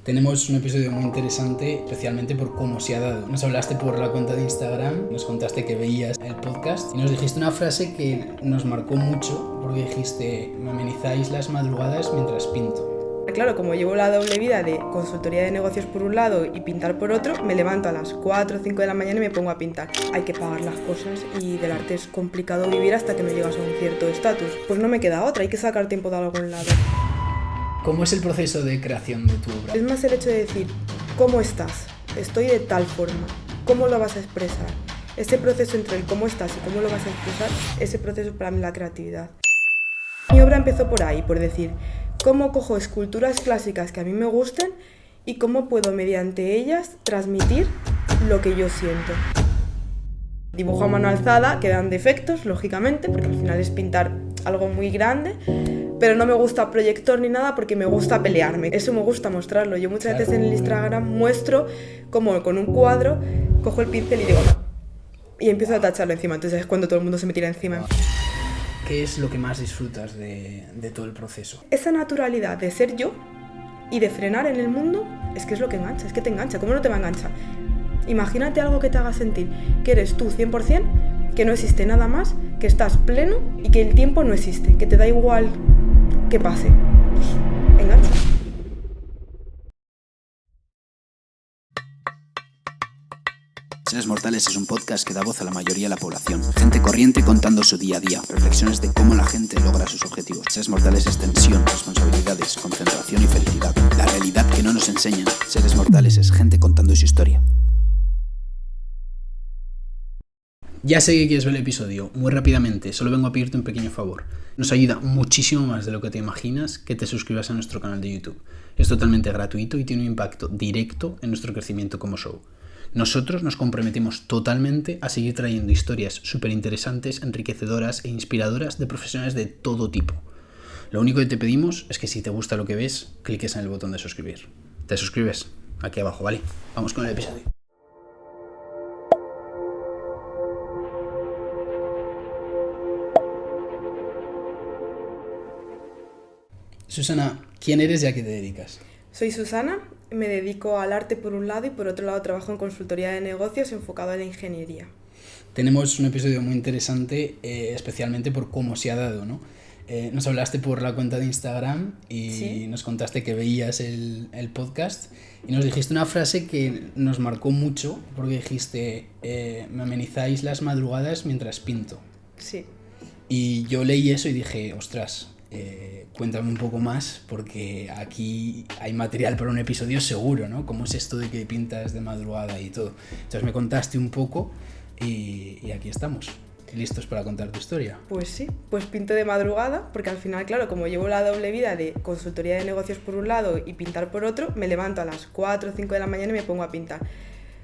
Tenemos un episodio muy interesante, especialmente por cómo se ha dado. Nos hablaste por la cuenta de Instagram, nos contaste que veías el podcast y nos dijiste una frase que nos marcó mucho, porque dijiste: me amenizáis las madrugadas mientras pinto. Claro, como llevo la doble vida de consultoría de negocios por un lado y pintar por otro, me levanto a las 4 o 5 de la mañana y me pongo a pintar. Hay que pagar las cosas y del arte es complicado vivir hasta que no llegas a un cierto estatus. Pues no me queda otra, hay que sacar tiempo de algún lado. ¿Cómo es el proceso de creación de tu obra? Es más el hecho de decir, ¿cómo estás? Estoy de tal forma. ¿Cómo lo vas a expresar? Ese proceso entre el cómo estás y cómo lo vas a expresar, ese proceso para mí es la creatividad. Mi obra empezó por ahí, por decir, ¿cómo cojo esculturas clásicas que a mí me gusten y cómo puedo mediante ellas transmitir lo que yo siento? Dibujo a mano alzada, quedan defectos, lógicamente, porque al final es pintar algo muy grande, pero no me gusta proyector ni nada porque me gusta pelearme. Eso me gusta mostrarlo. Yo muchas veces en el Instagram muestro como con un cuadro cojo el pincel y digo no, y empiezo a tacharlo encima. Entonces es cuando todo el mundo se me tira encima. ¿Qué es lo que más disfrutas de todo el proceso? Esa naturalidad de ser yo y de frenar en el mundo es que es lo que engancha, es que te engancha. ¿Cómo no te va a enganchar? Imagínate algo que te haga sentir que eres tú 100%, que no existe nada más, que estás pleno y que el tiempo no existe, que te da igual que pase. Pues, engancha. Seres Mortales es un podcast que da voz a la mayoría de la población. Gente corriente contando su día a día. Reflexiones de cómo la gente logra sus objetivos. Seres Mortales es tensión, responsabilidades, concentración y felicidad. La realidad que no nos enseñan. Seres Mortales es gente contando su historia. Ya sé que quieres ver el episodio. Muy rápidamente, solo vengo a pedirte un pequeño favor. Nos ayuda muchísimo más de lo que te imaginas que te suscribas a nuestro canal de YouTube. Es totalmente gratuito y tiene un impacto directo en nuestro crecimiento como show. Nosotros nos comprometemos totalmente a seguir trayendo historias súper interesantes, enriquecedoras e inspiradoras de profesionales de todo tipo. Lo único que te pedimos es que si te gusta lo que ves, cliques en el botón de suscribir. ¿Te suscribes? Aquí abajo, ¿vale? Vamos con el episodio. Susana, ¿quién eres y a qué te dedicas? Soy Susana, me dedico al arte por un lado y por otro lado trabajo en consultoría de negocios enfocado a la ingeniería. Tenemos un episodio muy interesante, especialmente por cómo se ha dado, ¿no? Nos hablaste por la cuenta de Instagram y ¿Sí? Nos contaste que veías el podcast y nos dijiste una frase que nos marcó mucho porque dijiste: me amenizáis las madrugadas mientras pinto. Sí. Y yo leí eso y dije: ostras, cuéntame un poco más porque aquí hay material para un episodio seguro, ¿no? ¿Cómo es esto de que pintas de madrugada y todo? Entonces me contaste un poco y aquí estamos, listos para contar tu historia. Pues sí, pues pinto de madrugada, porque al final, claro, como llevo la doble vida de consultoría de negocios por un lado y pintar por otro, me levanto a las 4 o 5 de la mañana y me pongo a pintar.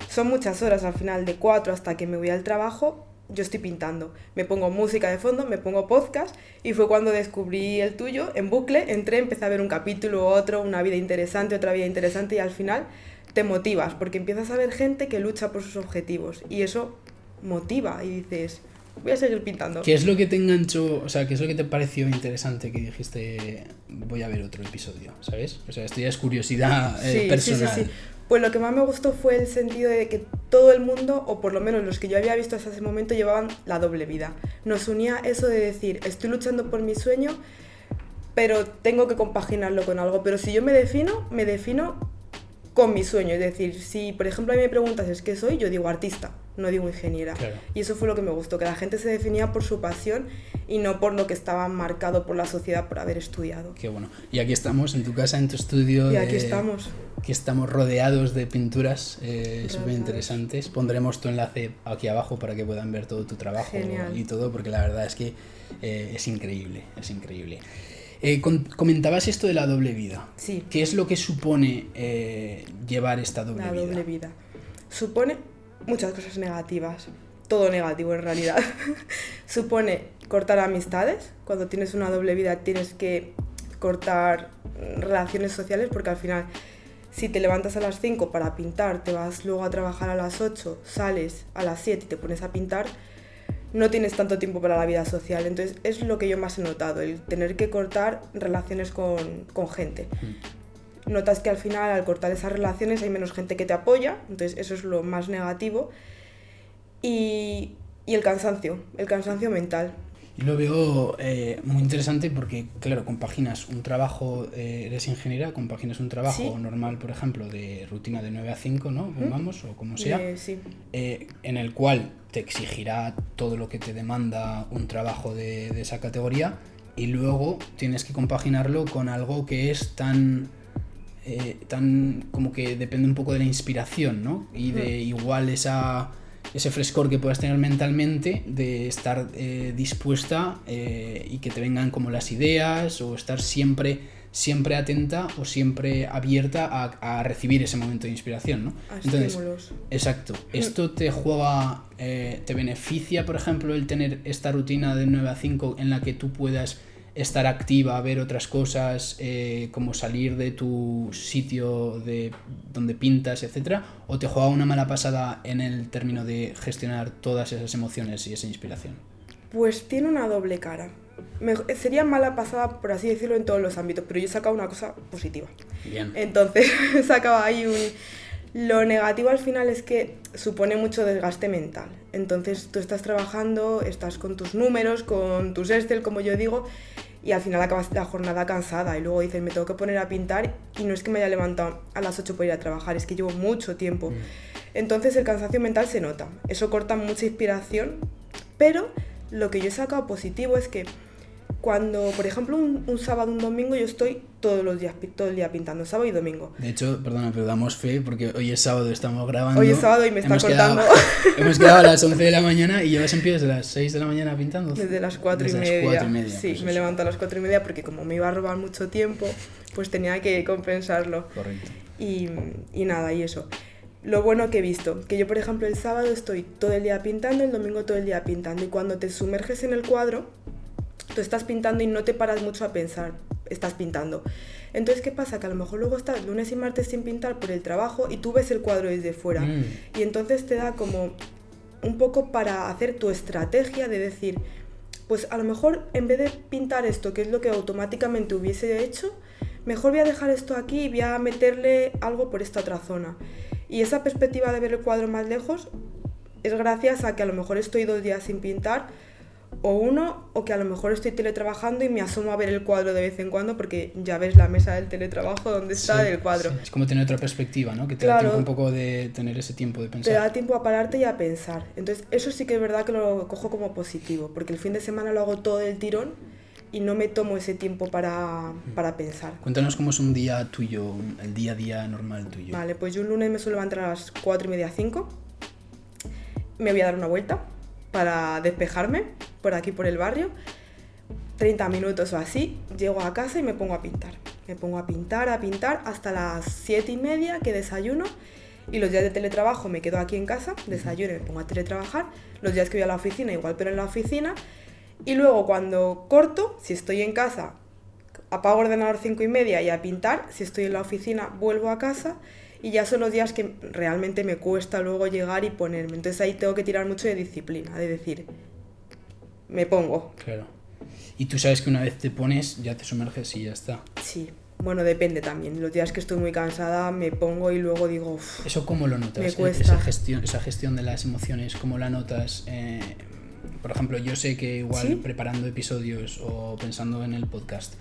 Son muchas horas al final, de 4 hasta que me voy al trabajo, yo estoy pintando. Me pongo música de fondo, me pongo podcast y fue cuando descubrí el tuyo, en bucle, entré, empecé a ver un capítulo, otro, una vida interesante, otra vida interesante y al final te motivas, porque empiezas a ver gente que lucha por sus objetivos y eso motiva y dices: voy a seguir pintando. ¿Qué es lo que te enganchó? O sea, ¿qué es lo que te pareció interesante que dijiste: voy a ver otro episodio? ¿Sabes? O sea, esto ya es curiosidad personal. Sí. Pues lo que más me gustó fue el sentido de que todo el mundo, o por lo menos los que yo había visto hasta ese momento, llevaban la doble vida. Nos unía eso de decir: estoy luchando por mi sueño, pero tengo que compaginarlo con algo. Pero si yo me defino con mi sueño. Es decir, si por ejemplo a mí me preguntas ¿es qué soy? Yo digo artista, no digo ingeniera. Claro. Y eso fue lo que me gustó, que la gente se definía por su pasión y no por lo que estaba marcado por la sociedad por haber estudiado. Qué bueno. Y aquí estamos, en tu casa, en tu estudio. Y aquí estamos. Aquí estamos rodeados de pinturas súper interesantes. Pondremos tu enlace aquí abajo para que puedan ver todo tu trabajo. Genial. Y todo, porque la verdad es que es increíble, es increíble. Comentabas esto de la doble vida. Sí. ¿Qué es lo que supone llevar esta doble vida? La doble vida. Supone muchas cosas negativas. Todo negativo en realidad. Supone cortar amistades. Cuando tienes una doble vida tienes que cortar relaciones sociales porque al final si te levantas a las 5 para pintar, te vas luego a trabajar a las 8, sales a las 7 y te pones a pintar, no tienes tanto tiempo para la vida social. Entonces es lo que yo más he notado, el tener que cortar relaciones con gente. notas que al final, al cortar esas relaciones, hay menos gente que te apoya, entonces eso es lo más negativo. Y el cansancio mental. Y lo veo muy interesante porque, claro, compaginas un trabajo, eres ingeniera, compaginas un trabajo normal, por ejemplo, de rutina de 9 a 5, ¿no? Pongamos, o como sea, Sí. En el cual te exigirá todo lo que te demanda un trabajo de esa categoría, y luego tienes que compaginarlo con algo que es tan como que depende un poco de la inspiración, ¿no? Y de igual ese frescor que puedas tener mentalmente, de estar dispuesta y que te vengan como las ideas, o estar siempre atenta o siempre abierta a recibir ese momento de inspiración, ¿no? Entonces, exacto. ¿Esto te juega, te beneficia, por ejemplo, el tener esta rutina de 9 a 5 en la que tú puedas estar activa, ver otras cosas, como salir de tu sitio de donde pintas, etcétera, o te juega una mala pasada en el término de gestionar todas esas emociones y esa inspiración? Pues tiene una doble cara. Sería mala pasada, por así decirlo, en todos los ámbitos, pero yo he sacado una cosa positiva. Bien. Entonces he sacado ahí Lo negativo al final es que supone mucho desgaste mental. Entonces tú estás trabajando, estás con tus números, con tus Excel, como yo digo, y al final acabas la jornada cansada y luego dices, me tengo que poner a pintar, y no es que me haya levantado a las 8 por ir a trabajar, es que llevo mucho tiempo. Entonces el cansancio mental se nota, eso corta mucha inspiración, pero lo que yo he sacado positivo es que cuando, por ejemplo, un sábado, un domingo, yo estoy todo el día pintando, sábado y domingo. De hecho, perdona, pero damos fe porque hoy es sábado, estamos grabando. Hoy es sábado y me está cortando. Hemos quedado a las 11 de la mañana y llevas en pie desde las 6 de la mañana pintando. Desde las 4 y media. Las 4 y media. Sí, pues me levanto a las 4 y media porque como me iba a robar mucho tiempo, pues tenía que compensarlo. Correcto. Y nada, y eso. Lo bueno que he visto, que yo por ejemplo el sábado estoy todo el día pintando, el domingo todo el día pintando, y cuando te sumerges en el cuadro, tú estás pintando y no te paras mucho a pensar, estás pintando. Entonces, ¿qué pasa? Que a lo mejor luego estás lunes y martes sin pintar por el trabajo y tú ves el cuadro desde fuera. Y entonces te da como un poco para hacer tu estrategia de decir, pues a lo mejor en vez de pintar esto, que es lo que automáticamente hubiese hecho, mejor voy a dejar esto aquí y voy a meterle algo por esta otra zona. Y esa perspectiva de ver el cuadro más lejos es gracias a que a lo mejor estoy 2 días sin pintar, o que a lo mejor estoy teletrabajando y me asomo a ver el cuadro de vez en cuando porque ya ves la mesa del teletrabajo donde está el cuadro. Sí. Es como tener otra perspectiva, ¿no? Que te da tiempo un poco de tener ese tiempo de pensar. Te da tiempo a pararte y a pensar. Entonces eso sí que es verdad que lo cojo como positivo, porque el fin de semana lo hago todo del tirón y no me tomo ese tiempo para pensar. Cuéntanos cómo es un día tuyo, el día a día normal tuyo. Vale, pues yo un lunes me suelo levantar a las 4 y media, 5. Me voy a dar una vuelta para despejarme por aquí por el barrio, 30 minutos o así, llego a casa y me pongo a pintar. Me pongo a pintar hasta las 7 y media, que desayuno, y los días de teletrabajo me quedo aquí en casa, desayuno y me pongo a teletrabajar. Los días que voy a la oficina igual, pero en la oficina, y luego cuando corto, si estoy en casa, apago el ordenador 5 y media y a pintar, si estoy en la oficina vuelvo a casa. Y ya son los días que realmente me cuesta luego llegar y ponerme. Entonces ahí tengo que tirar mucho de disciplina, de decir, me pongo. Claro. Y tú sabes que una vez te pones, ya te sumerges y ya está. Sí, bueno, depende también. Los días que estoy muy cansada me pongo y luego digo, uff, ¿eso cómo lo notas? Me cuesta. Esa gestión de las emociones, ¿cómo la notas? Por ejemplo, yo sé que igual preparando episodios o pensando en el podcast,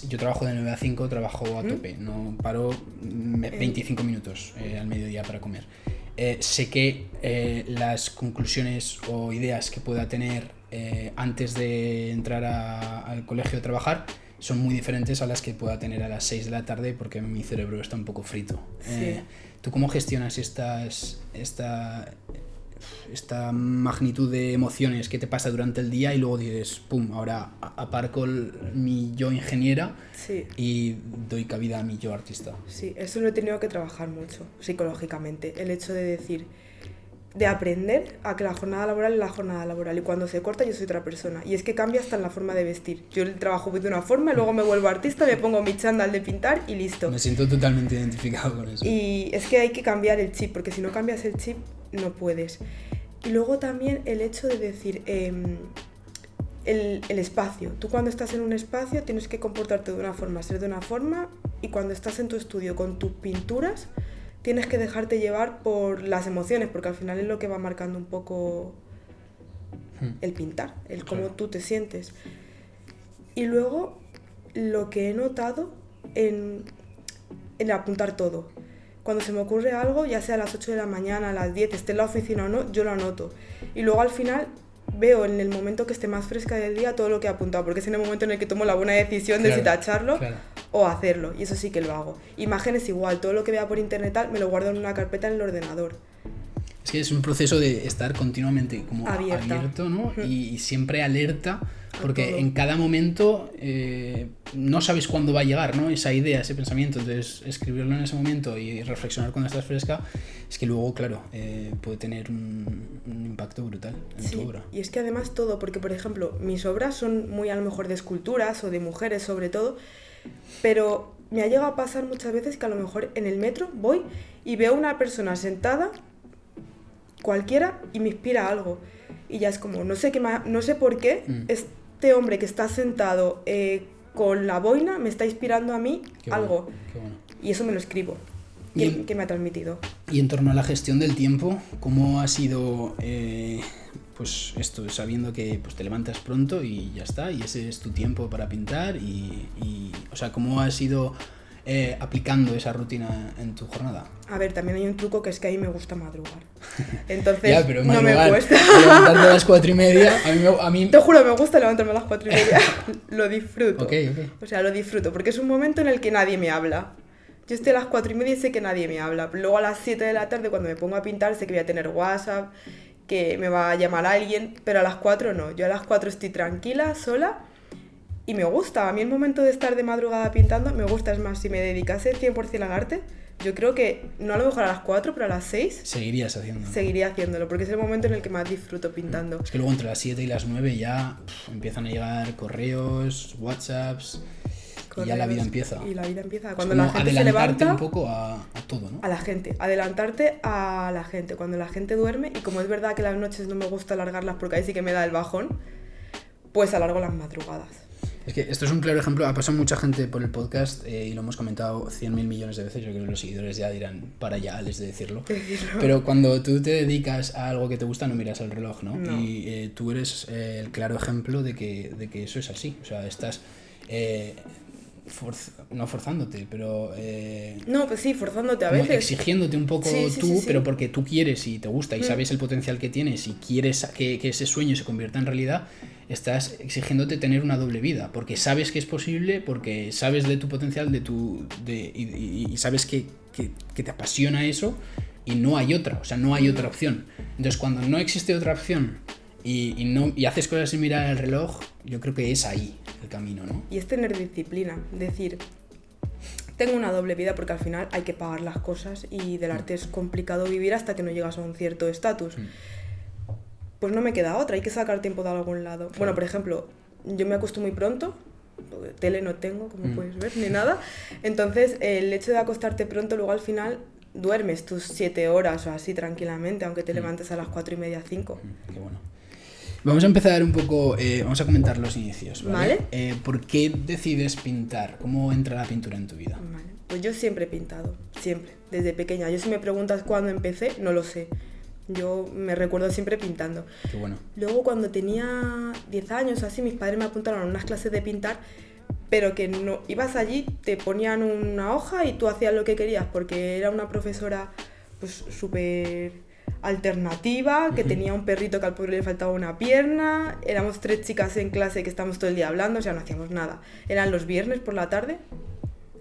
yo trabajo de 9 a 5, trabajo a tope, no paro 25 minutos al mediodía para comer. Sé que las conclusiones o ideas que pueda tener antes de entrar al colegio a trabajar son muy diferentes a las que pueda tener a las 6 de la tarde porque mi cerebro está un poco frito. Sí. ¿Tú cómo gestionas esta magnitud de emociones que te pasa durante el día y luego dices, pum, ahora aparco mi yo ingeniera y doy cabida a mi yo artista? Sí, eso lo he tenido que trabajar mucho psicológicamente, el hecho de decir, de aprender a que la jornada laboral es la jornada laboral y cuando se corta yo soy otra persona, y es que cambia hasta en la forma de vestir. Yo trabajo de una forma y luego me vuelvo artista, me pongo mi chándal de pintar y listo. Me siento totalmente identificado con eso. Y es que hay que cambiar el chip, porque si no cambias el chip no puedes. Y luego también el hecho de decir, el espacio. Tú cuando estás en un espacio tienes que comportarte de una forma, ser de una forma y cuando estás en tu estudio con tus pinturas, tienes que dejarte llevar por las emociones, porque al final es lo que va marcando un poco el pintar, el cómo tú te sientes. Y luego, lo que he notado en apuntar todo. Cuando se me ocurre algo, ya sea a las 8 de la mañana, a las 10, esté en la oficina o no, yo lo anoto. Y luego al final veo en el momento que esté más fresca del día todo lo que he apuntado, porque es en el momento en el que tomo la buena decisión de si tacharlo o hacerlo, y eso sí que lo hago. Imágenes igual, todo lo que vea por internet me lo guardo en una carpeta en el ordenador. Es que es un proceso de estar continuamente como abierto, ¿no? Y siempre alerta, porque en cada momento no sabes cuándo va a llegar, ¿no? Esa idea, ese pensamiento. Entonces, escribirlo en ese momento y reflexionar cuando estás fresca, es que luego, claro, puede tener un impacto brutal en tu obra. Y es que además todo, porque por ejemplo, mis obras son muy a lo mejor de esculturas o de mujeres sobre todo, pero me ha llegado a pasar muchas veces que a lo mejor en el metro voy y veo una persona sentada cualquiera y me inspira algo, y ya es como, no sé por qué este hombre que está sentado con la boina me está inspirando a mí algo. Qué bueno. Y eso me lo escribo, que me ha transmitido. Y en torno a la gestión del tiempo, ¿cómo ha sido pues esto, sabiendo que pues, te levantas pronto y ya está, y ese es tu tiempo para pintar, y o sea, cómo has ido aplicando esa rutina en tu jornada? A ver, también hay un truco, que es que a mí me gusta madrugar. Entonces, ya, pero no me cuesta. Levantarte a las 4:30, a mí... Te juro, me gusta levantarme a las 4:30. Lo disfruto. Okay. O sea, lo disfruto, porque es un momento en el que nadie me habla. Yo estoy a las 4:30 y sé que nadie me habla. Luego a las 7 de la tarde, cuando me pongo a pintar, sé que voy a tener WhatsApp, que me va a llamar alguien, pero a las 4 no. Yo a las 4 estoy tranquila, sola, y me gusta. A mí el momento de estar de madrugada pintando me gusta. Es más, si me dedicase 100% al arte, yo creo que, no a lo mejor a las 4, pero a las 6... Seguirías haciéndolo. Seguiría haciéndolo, porque es el momento en el que más disfruto pintando. Es que luego entre las 7 y las 9 ya empiezan a llegar correos, WhatsApps... Y ya la vida empieza. Y la vida empieza. Cuando la gente se levanta... Adelantarte un poco a todo, ¿no? A la gente. Adelantarte a la gente. Cuando la gente duerme, y como es verdad que las noches no me gusta alargarlas porque ahí sí que me da el bajón, pues alargo las madrugadas. Es que esto es un claro ejemplo. Ha pasado mucha gente por el podcast y lo hemos comentado 100.000 millones de veces. Yo creo que los seguidores ya dirán para allá les de decirlo. Pero cuando tú te dedicas a algo que te gusta, no miras el reloj, ¿no? Y tú eres el claro ejemplo de que eso es así. O sea, estás... no forzándote, pero... no, pues sí, forzándote a veces. Exigiéndote un poco sí. pero porque tú quieres y te gusta y sabes el potencial que tienes y quieres que ese sueño se convierta en realidad, estás exigiéndote tener una doble vida, porque sabes que es posible, porque sabes de tu potencial y sabes que te apasiona eso y no hay otra, o sea, no hay otra opción. Entonces, cuando no existe otra opción y haces cosas sin mirar el reloj, yo creo que es ahí el camino, ¿no? Y es tener disciplina, decir, tengo una doble vida, porque al final hay que pagar las cosas y del arte es complicado vivir hasta que no llegas a un cierto estatus. Pues no me queda otra, hay que sacar tiempo de algún lado. Claro. Bueno, por ejemplo, yo me acuesto muy pronto, porque tele no tengo, como puedes ver, ni nada. Entonces, el hecho de acostarte pronto, luego al final duermes tus 7 horas o así tranquilamente, aunque te levantes a las 4:30, 5. Qué bueno. Vamos a empezar un poco, vamos a comentar los inicios, ¿vale? ¿Por qué decides pintar? ¿Cómo entra la pintura en tu vida? Vale. Pues yo siempre he pintado, siempre, desde pequeña. Yo, si me preguntas cuándo empecé, no lo sé. Yo me recuerdo siempre pintando. Qué bueno. Luego, cuando tenía 10 años así, mis padres me apuntaron a unas clases de pintar, pero que no ibas allí, te ponían una hoja y tú hacías lo que querías, porque era una profesora pues súper alternativa, que tenía un perrito que al pobre le faltaba una pierna, éramos 3 chicas en clase que estábamos todo el día hablando, o sea, no hacíamos nada. Eran los viernes por la tarde,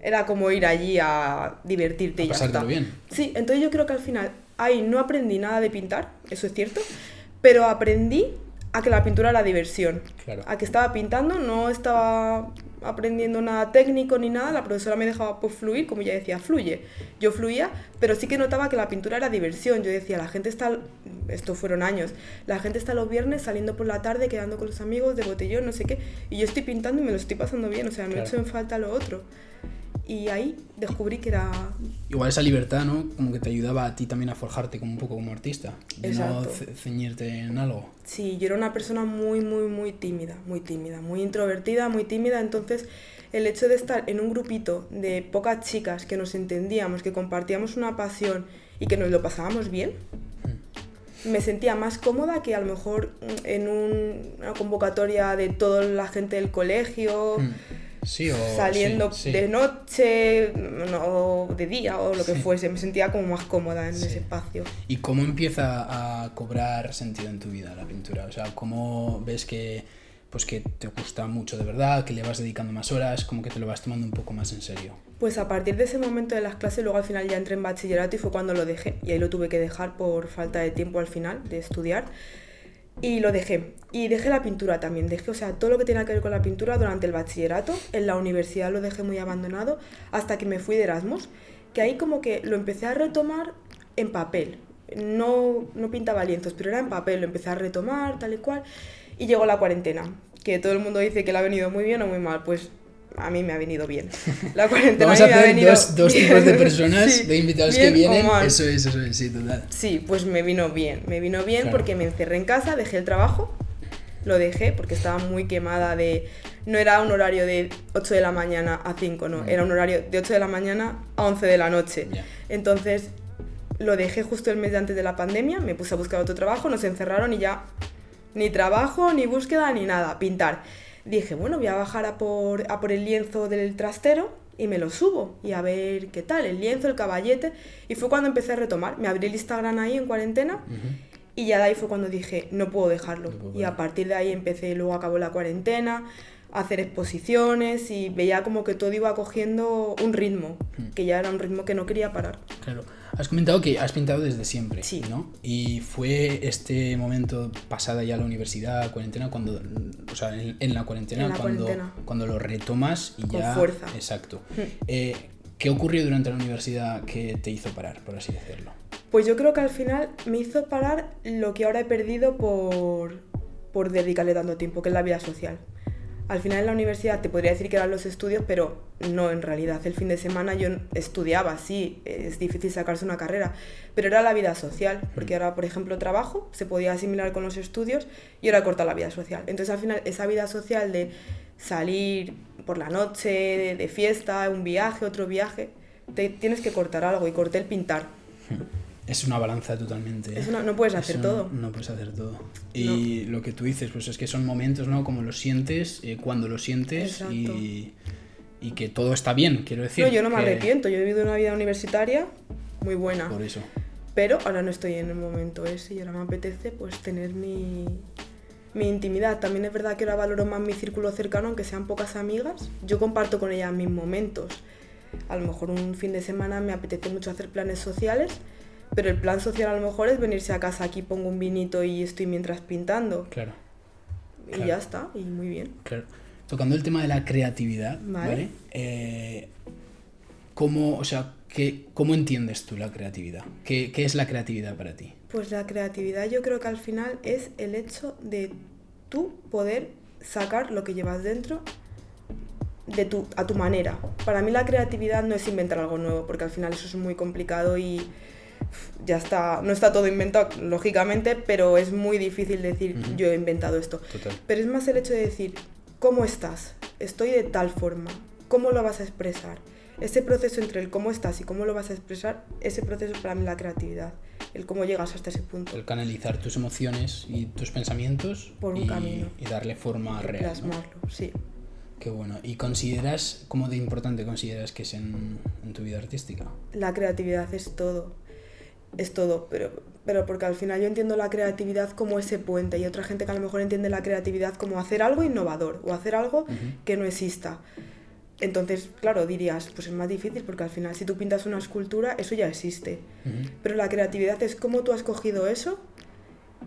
era como ir allí a divertirte y ya está. Pasártelo bien. Sí, entonces yo creo que al final ahí no aprendí nada de pintar, eso es cierto, pero aprendí a que la pintura era diversión. Claro. A que estaba pintando, no estaba aprendiendo nada técnico ni nada, la profesora me dejaba pues fluir, como ella decía, fluye. Yo fluía, pero sí que notaba que la pintura era diversión. Yo decía, la gente está, esto fueron años, la gente está los viernes saliendo por la tarde, quedando con los amigos, de botellón, no sé qué, y yo estoy pintando y me lo estoy pasando bien, o sea, no he hecho en falta lo otro. y ahí descubrí que era... Igual esa libertad, ¿no? Como que te ayudaba a ti también a forjarte como un poco como artista. De Exacto. no ceñirte en algo. Sí, yo era una persona muy tímida, muy introvertida, muy tímida, entonces el hecho de estar en un grupito de pocas chicas que nos entendíamos, que compartíamos una pasión y que nos lo pasábamos bien, me sentía más cómoda que a lo mejor en una convocatoria de toda la gente del colegio, sí, o saliendo sí. de noche o de día o lo que fuese. Me sentía como más cómoda en ese espacio. ¿Y cómo empieza a cobrar sentido en tu vida la pintura? O sea, ¿cómo ves que te gusta mucho de verdad, que le vas dedicando más horas, como que te lo vas tomando un poco más en serio? Pues a partir de ese momento de las clases, luego al final ya entré en bachillerato y fue cuando lo dejé. Y ahí lo tuve que dejar por falta de tiempo al final de estudiar. Y lo dejé. Y dejé la pintura también. Dejé, o sea, todo lo que tenía que ver con la pintura durante el bachillerato. En la universidad lo dejé muy abandonado hasta que me fui de Erasmus. Que ahí como que lo empecé a retomar en papel. No pintaba lienzos, pero era en papel. Lo empecé a retomar, tal y cual. Y llegó la cuarentena. Que todo el mundo dice que le ha venido muy bien o muy mal. Pues a mí me ha venido bien. La cuarentena Vamos a a mí me ha hacer venido dos tipos de personas, sí, de invitados bien que vienen. o mal. Eso es, sí, total. Sí, pues me vino bien Claro. porque me encerré en casa, dejé el trabajo, lo dejé porque estaba muy quemada de... No era un horario de 8 de la mañana a 5, no, era un horario de 8 de la mañana a 11 de la noche. Ya. Entonces lo dejé justo el mes de antes de la pandemia, me puse a buscar otro trabajo, nos encerraron y ya ni trabajo, ni búsqueda, ni nada, pintar. Dije, bueno, voy a bajar a por el lienzo del trastero y me lo subo y a ver qué tal, el lienzo, el caballete. Y fue cuando empecé a retomar. Me abrí el Instagram ahí en cuarentena y ya de ahí fue cuando dije, no puedo dejarlo. Y a partir de ahí empecé, luego acabó la cuarentena, a hacer exposiciones y veía como que todo iba cogiendo un ritmo, que ya era un ritmo que no quería parar. Claro. Has comentado que has pintado desde siempre, Sí. ¿no? Y fue este momento, pasada ya la universidad, cuarentena, cuando, o sea, en la cuarentena, cuando lo retomas y con ya... fuerza. Exacto. ¿Qué ocurrió durante la universidad que te hizo parar, por así decirlo? Pues yo creo que al final me hizo parar lo que ahora he perdido por dedicarle tanto tiempo, que es la vida social. Al final en la universidad te podría decir que eran los estudios, pero no en realidad. El fin de semana yo estudiaba, sí, es difícil sacarse una carrera, pero era la vida social, porque ahora, por ejemplo, trabajo, se podía asimilar con los estudios y ahora corta la vida social. Entonces al final esa vida social de salir por la noche, de fiesta, un viaje, otro viaje, tienes que cortar algo y corté el pintar. Es una balanza totalmente. No puedes hacer todo. No puedes hacer todo. Y lo que tú dices, pues es que son momentos, ¿no? Como lo sientes, cuando lo sientes y que todo está bien, quiero decir. No, yo no me arrepiento. Yo he vivido una vida universitaria muy buena. Por eso. Pero ahora no estoy en el momento ese y ahora me apetece pues tener mi intimidad. También es verdad que ahora valoro más mi círculo cercano, aunque sean pocas amigas. Yo comparto con ellas mis momentos. A lo mejor un fin de semana me apetece mucho hacer planes sociales, pero el plan social a lo mejor es venirse a casa, aquí pongo un vinito y estoy mientras pintando. Claro. Y ya está, y muy bien. Claro. Tocando el tema de la creatividad, ¿vale? ¿Cómo entiendes tú la creatividad? ¿Qué es la creatividad para ti? Pues la creatividad yo creo que al final es el hecho de tú poder sacar lo que llevas dentro a tu manera. Para mí la creatividad no es inventar algo nuevo, porque al final eso es muy complicado y ya está, no está todo inventado, lógicamente, pero es muy difícil decir yo he inventado esto. Total. Pero es más el hecho de decir, ¿cómo estás? Estoy de tal forma, ¿cómo lo vas a expresar? Ese proceso entre el cómo estás y cómo lo vas a expresar, ese proceso es para mí la creatividad, el cómo llegas hasta ese punto. El canalizar tus emociones y tus pensamientos por un camino. Y darle forma real, plasmarlo, ¿no? Sí. Qué bueno. ¿Y consideras, cómo de importante consideras que es en tu vida artística? La creatividad es todo, pero porque al final yo entiendo la creatividad como ese puente y otra gente que a lo mejor entiende la creatividad como hacer algo innovador o hacer algo que no exista. Entonces, claro, dirías, pues es más difícil porque al final si tú pintas una escultura, eso ya existe. Pero la creatividad es cómo tú has cogido eso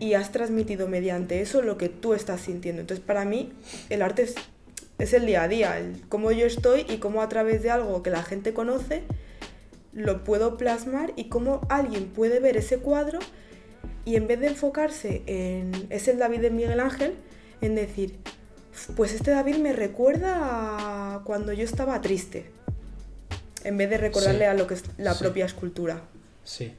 y has transmitido mediante eso lo que tú estás sintiendo. Entonces, para mí, el arte es el día a día, el cómo yo estoy y cómo a través de algo que la gente conoce lo puedo plasmar y cómo alguien puede ver ese cuadro y en vez de enfocarse en es el David de Miguel Ángel, en decir, pues este David me recuerda a cuando yo estaba triste. en vez de recordarle Sí. a lo que es la Sí. propia escultura. Sí.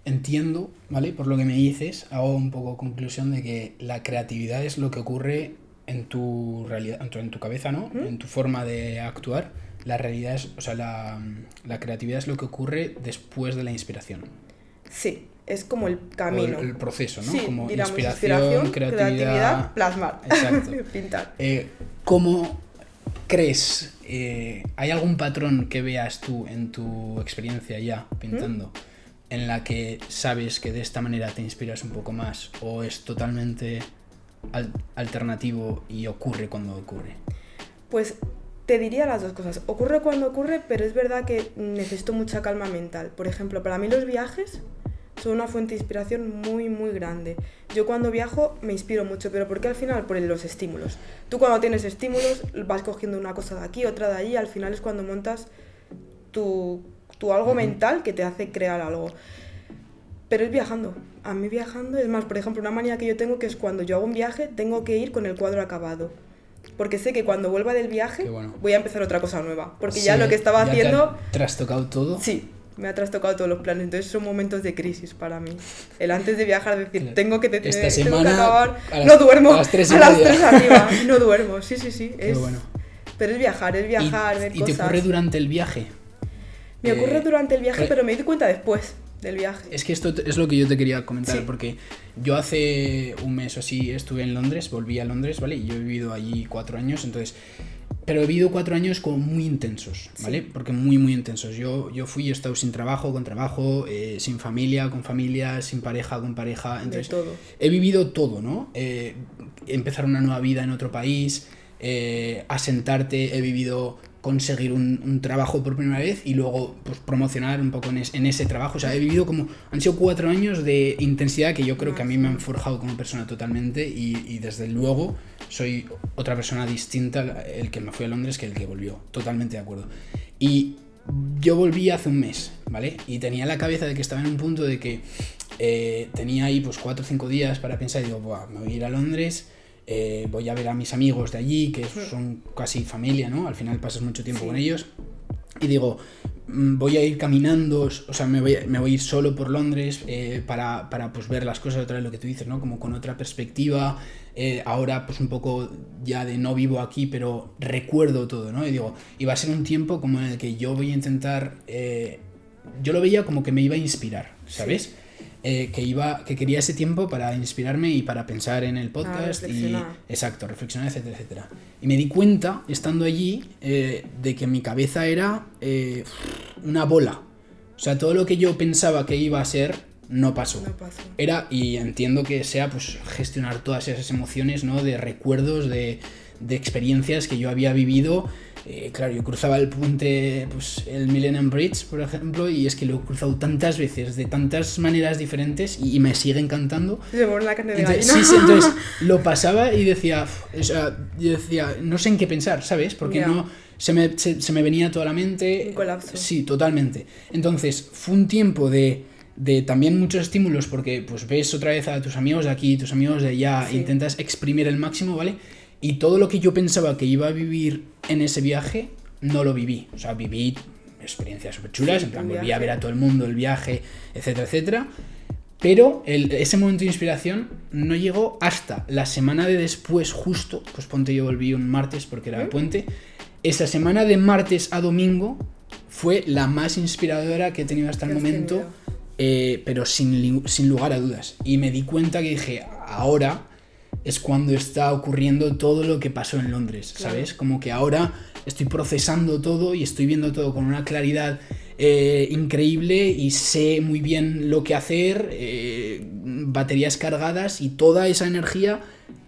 Entiendo, ¿vale? Por lo que me dices, hago un poco conclusión de que la creatividad es lo que ocurre en tu realidad, en tu cabeza, ¿no? En tu forma de actuar. La realidad es, o sea, la creatividad es lo que ocurre después de la inspiración. Sí, es como el O camino. el proceso, ¿no? Sí, Como digamos, inspiración, creatividad, plasmar, Exacto. pintar. ¿Cómo crees? ¿Hay algún patrón que veas tú en tu experiencia ya pintando en la que sabes que de esta manera te inspiras un poco más o es totalmente alternativo y ocurre cuando ocurre? Pues te diría las dos cosas. Ocurre cuando ocurre, pero es verdad que necesito mucha calma mental. Por ejemplo, para mí los viajes son una fuente de inspiración muy, muy grande. Yo cuando viajo me inspiro mucho, pero ¿por qué al final? Por los estímulos. Tú cuando tienes estímulos vas cogiendo una cosa de aquí, otra de allí, al final es cuando montas tu algo mental que te hace crear algo. Pero es viajando. A mí viajando, es más, por ejemplo, una manía que yo tengo que es cuando yo hago un viaje, tengo que ir con el cuadro acabado. Porque sé que cuando vuelva del viaje voy a empezar otra cosa nueva. Porque ya lo que estaba ya haciendo... ¿Te has trastocado todo? Sí, me ha trastocado todos los planes. Entonces son momentos de crisis para mí. El antes de viajar, decir, Claro. tengo que Esta semana, acabar. a las- No duermo. a las 3 y a las media. 3 arriba. No duermo. Sí. Qué bueno. Pero es viajar, ver ¿Y cosas. te ocurre durante el viaje? Me ocurre durante el viaje, re- pero me di cuenta después del viaje. Es que esto es lo que yo te quería comentar, Sí. porque yo hace un mes o así estuve en Londres, volví a Londres, ¿vale? Y yo he vivido allí 4 años, entonces... Pero he vivido 4 años como muy intensos, ¿vale? Sí. Porque muy, muy intensos. Yo fui, he estado sin trabajo, con trabajo, sin familia, con familia, sin pareja, con pareja. Entonces, De todo. he vivido todo, ¿no? Empezar una nueva vida en otro país, asentarte, he vivido conseguir un trabajo por primera vez y luego pues promocionar un poco en ese trabajo. O sea, he vivido como... Han sido 4 años de intensidad que yo creo que a mí me han forjado como persona totalmente y desde luego soy otra persona distinta el que me fui a Londres que el que volvió. Totalmente de acuerdo. Y yo volví hace un mes, ¿vale? Y tenía la cabeza de que estaba en un punto de que tenía ahí pues 4 o 5 días para pensar y digo, buah, me voy a ir a Londres... voy a ver a mis amigos de allí, que son casi familia, ¿no? Al final pasas mucho tiempo con ellos. Y digo, voy a ir caminando, o sea, me voy a ir solo por Londres para pues ver las cosas otra vez, lo que tú dices, ¿no? Como con otra perspectiva. Ahora, pues un poco ya de no vivo aquí, pero recuerdo todo, ¿no? Y digo, y va a ser un tiempo como en el que yo voy a intentar... yo lo veía como que me iba a inspirar, ¿sabes? Sí. Que quería ese tiempo para inspirarme y para pensar en el podcast reflexionar, etcétera, etcétera. Y me di cuenta, estando allí, de que mi cabeza era una bola. O sea, todo lo que yo pensaba que iba a ser, no pasó. Era, y entiendo que sea pues gestionar todas esas emociones, ¿no? De recuerdos, de experiencias que yo había vivido. Claro, yo cruzaba el puente, pues el Millennium Bridge, por ejemplo, y es que lo he cruzado tantas veces, de tantas maneras diferentes, y me sigue encantando. Se pone la carne de gallina. Sí, entonces lo pasaba y decía, o sea, yo decía, no sé en qué pensar, ¿sabes? Porque no se me venía toda la mente. Un colapso. Sí, totalmente. Entonces, fue un tiempo de también muchos estímulos, porque pues ves otra vez a tus amigos de aquí, tus amigos de allá, sí. Intentas exprimir el máximo, ¿vale? Y todo lo que yo pensaba que iba a vivir en ese viaje, no lo viví. O sea, viví experiencias súper chulas, en plan, volví a ver a todo el mundo, el viaje, etcétera, etcétera. Pero ese momento de inspiración no llegó hasta la semana de después, justo, pues ponte, yo volví un martes porque era el puente. Esa semana de martes a domingo fue la más inspiradora que he tenido hasta el momento, pero sin lugar a dudas. Y me di cuenta que dije, ahora es cuando está ocurriendo todo lo que pasó en Londres, ¿sabes? Como que ahora estoy procesando todo y estoy viendo todo con una claridad increíble y sé muy bien lo que hacer, baterías cargadas, y toda esa energía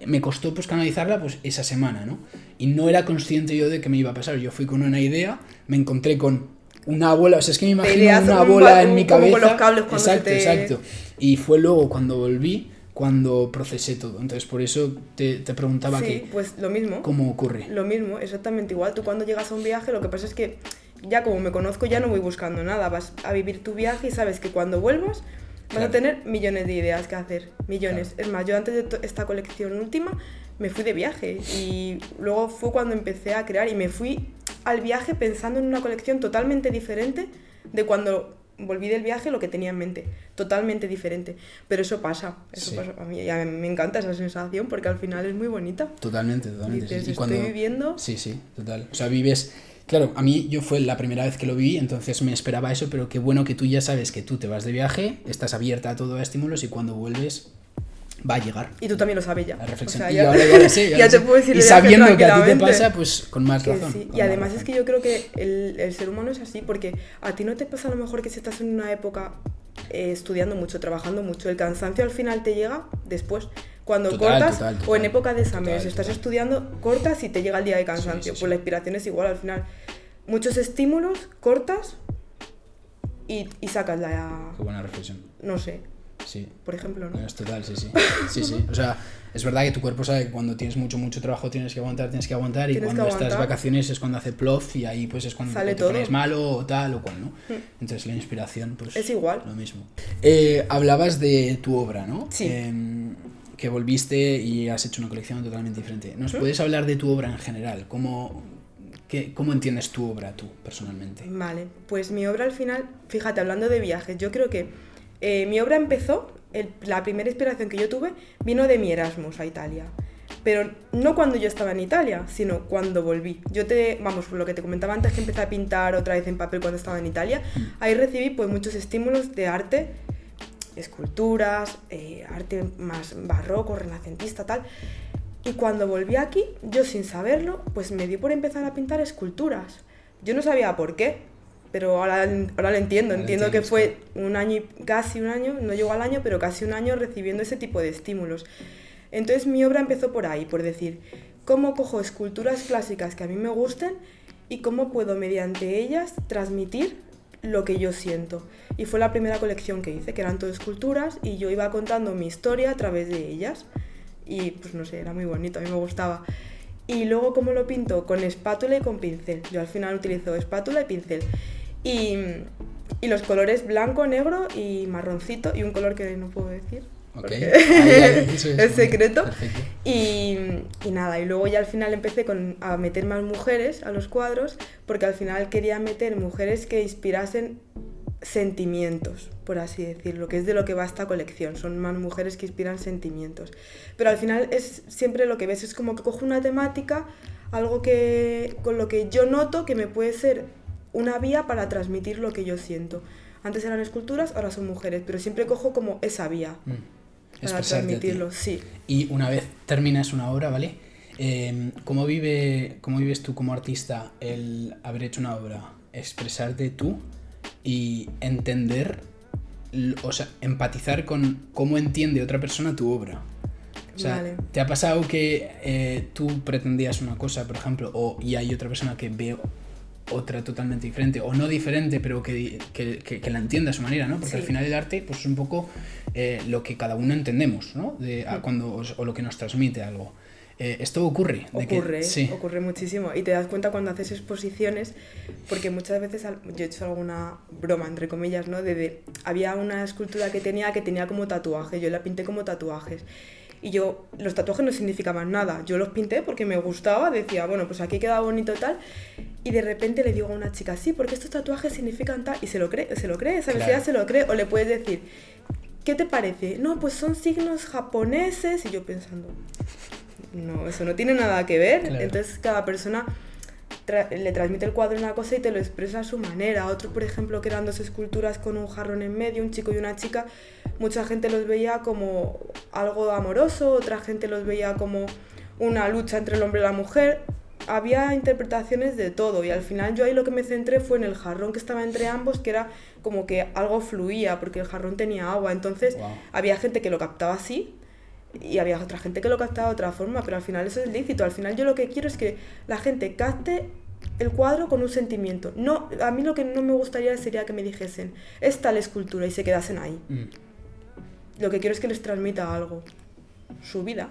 me costó pues canalizarla pues esa semana, ¿no? Y no era consciente yo de que me iba a pasar. Yo fui con una idea, me encontré con una bola, o sea, es que me imagino una bola en mi cabeza. Como con los cables cuando exacto. Y fue luego cuando volví, cuando procesé todo. Entonces, por eso te preguntaba sí, pues lo mismo. ¿Cómo ocurre? Lo mismo, exactamente igual. Tú cuando llegas a un viaje, lo que pasa es que ya como me conozco, ya no voy buscando nada. Vas a vivir tu viaje y sabes que cuando vuelvas vas a tener millones de ideas que hacer. Millones. Claro. Es más, yo antes de esta colección última me fui de viaje y luego fue cuando empecé a crear y me fui al viaje pensando en una colección totalmente diferente de cuando volví del viaje lo que tenía en mente, totalmente diferente. Pero eso pasa a mí, y a mí me encanta esa sensación porque al final es muy bonita. Totalmente. Dices, Sí. Y estoy viviendo... Sí, total. O sea, vives... Claro, a mí fue la primera vez que lo viví, entonces me esperaba eso, pero qué bueno que tú ya sabes que tú te vas de viaje, estás abierta a todo a estímulos y cuando vuelves va a llegar. Y tú también lo sabes ya. La reflexión. O sea, y ahora ya lo sé. ya te puedo decir y sabiendo que a ti te tranquilamente. pasa, pues con más Que razón. sí. Con Y más además razón. es que yo creo que el ser humano es así, porque a ti no te pasa a lo mejor que si estás en una época estudiando mucho, trabajando mucho, el cansancio al final te llega después. Cuando cortas, o en época de exámenes, estás estudiando, cortas y te llega el día de cansancio. Sí. Pues la inspiración es igual al final. Muchos estímulos, cortas y sacas la... Qué buena reflexión. No sé, Sí. por ejemplo, ¿no? Es total, sí. O sea, es verdad que tu cuerpo sabe que cuando tienes mucho trabajo tienes que aguantar y Tienes cuando que estás aguantar. de vacaciones es cuando hace plof y ahí pues es cuando Sale te todo. pones malo o tal o cual, ¿no? Entonces la inspiración pues Es igual. lo mismo. Hablabas de tu obra, ¿no? Sí. Que volviste y has hecho una colección totalmente diferente. ¿Nos puedes hablar de tu obra en general? ¿Cómo entiendes tu obra tú, personalmente? Vale, pues mi obra al final, fíjate, hablando de viajes, yo creo que mi obra empezó, la primera inspiración que yo tuve vino de mi Erasmus a Italia. Pero no cuando yo estaba en Italia, sino cuando volví. Por lo que te comentaba antes, que empecé a pintar otra vez en papel cuando estaba en Italia, ahí recibí pues muchos estímulos de arte, esculturas, arte más barroco, renacentista, tal. Y cuando volví aquí, yo sin saberlo, pues me dio por empezar a pintar esculturas. Yo no sabía por qué, pero ahora lo entiendo. Entiendo que fue casi un año, no llegó al año, pero casi un año recibiendo ese tipo de estímulos. Entonces mi obra empezó por ahí, por decir, ¿cómo cojo esculturas clásicas que a mí me gusten y cómo puedo mediante ellas transmitir lo que yo siento? Y fue la primera colección que hice, que eran todo esculturas, y yo iba contando mi historia a través de ellas. Y pues no sé, era muy bonito, a mí me gustaba. Y luego, ¿cómo lo pinto? Con espátula y con pincel. Yo al final utilizo espátula y pincel. Y los colores blanco, negro y marroncito, y un color que no puedo decir. Ok. Es secreto. Perfecto. Y nada, y luego ya al final empecé a meter más mujeres a los cuadros, porque al final quería meter mujeres que inspirasen sentimientos, por así decirlo, que es de lo que va esta colección, son más mujeres que inspiran sentimientos. Pero al final es siempre lo que ves, es como que cojo una temática, algo con lo que yo noto que me puede ser una vía para transmitir lo que yo siento. Antes eran esculturas, ahora son mujeres, pero siempre cojo como esa vía para transmitirlo, sí. Y una vez terminas una obra, ¿vale? ¿Cómo vives tú como artista el haber hecho una obra, expresarte tú y entender, o sea, empatizar con cómo entiende otra persona tu obra? O sea, Vale. ¿te ha pasado que tú pretendías una cosa, por ejemplo, y hay otra persona que ve otra totalmente diferente, o no diferente, pero que la entienda a su manera, ¿no? Porque Sí. al final el arte pues, es un poco lo que cada uno entendemos, ¿no? O lo que nos transmite algo. Esto ocurre. Ocurre muchísimo. Y te das cuenta cuando haces exposiciones, porque muchas veces yo he hecho alguna broma, entre comillas, ¿no? Había una escultura que tenía como tatuaje, yo la pinté como tatuajes. Y los tatuajes no significaban nada, yo los pinté porque me gustaba, decía, bueno, pues aquí queda bonito tal, y de repente le digo a una chica, sí, porque estos tatuajes significan tal, y se lo cree, ¿sabes? Claro. Ella se lo cree, o le puedes decir, ¿qué te parece? No, pues son signos japoneses, y yo pensando, no, eso no tiene nada que ver. Claro. Entonces cada persona le transmite el cuadro una cosa y te lo expresa a su manera. Otro, por ejemplo, que eran dos esculturas con un jarrón en medio, un chico y una chica, mucha gente los veía como algo amoroso, otra gente los veía como una lucha entre el hombre y la mujer. Había interpretaciones de todo y al final yo ahí lo que me centré fue en el jarrón que estaba entre ambos, que era como que algo fluía porque el jarrón tenía agua. Entonces había gente que lo captaba así y había otra gente que lo captaba de otra forma, pero al final eso es lícito. Al final yo lo que quiero es que la gente capte el cuadro con un sentimiento. No, a mí lo que no me gustaría sería que me dijesen, es tal escultura, y se quedasen ahí. Lo que quiero es que les transmita algo, su vida,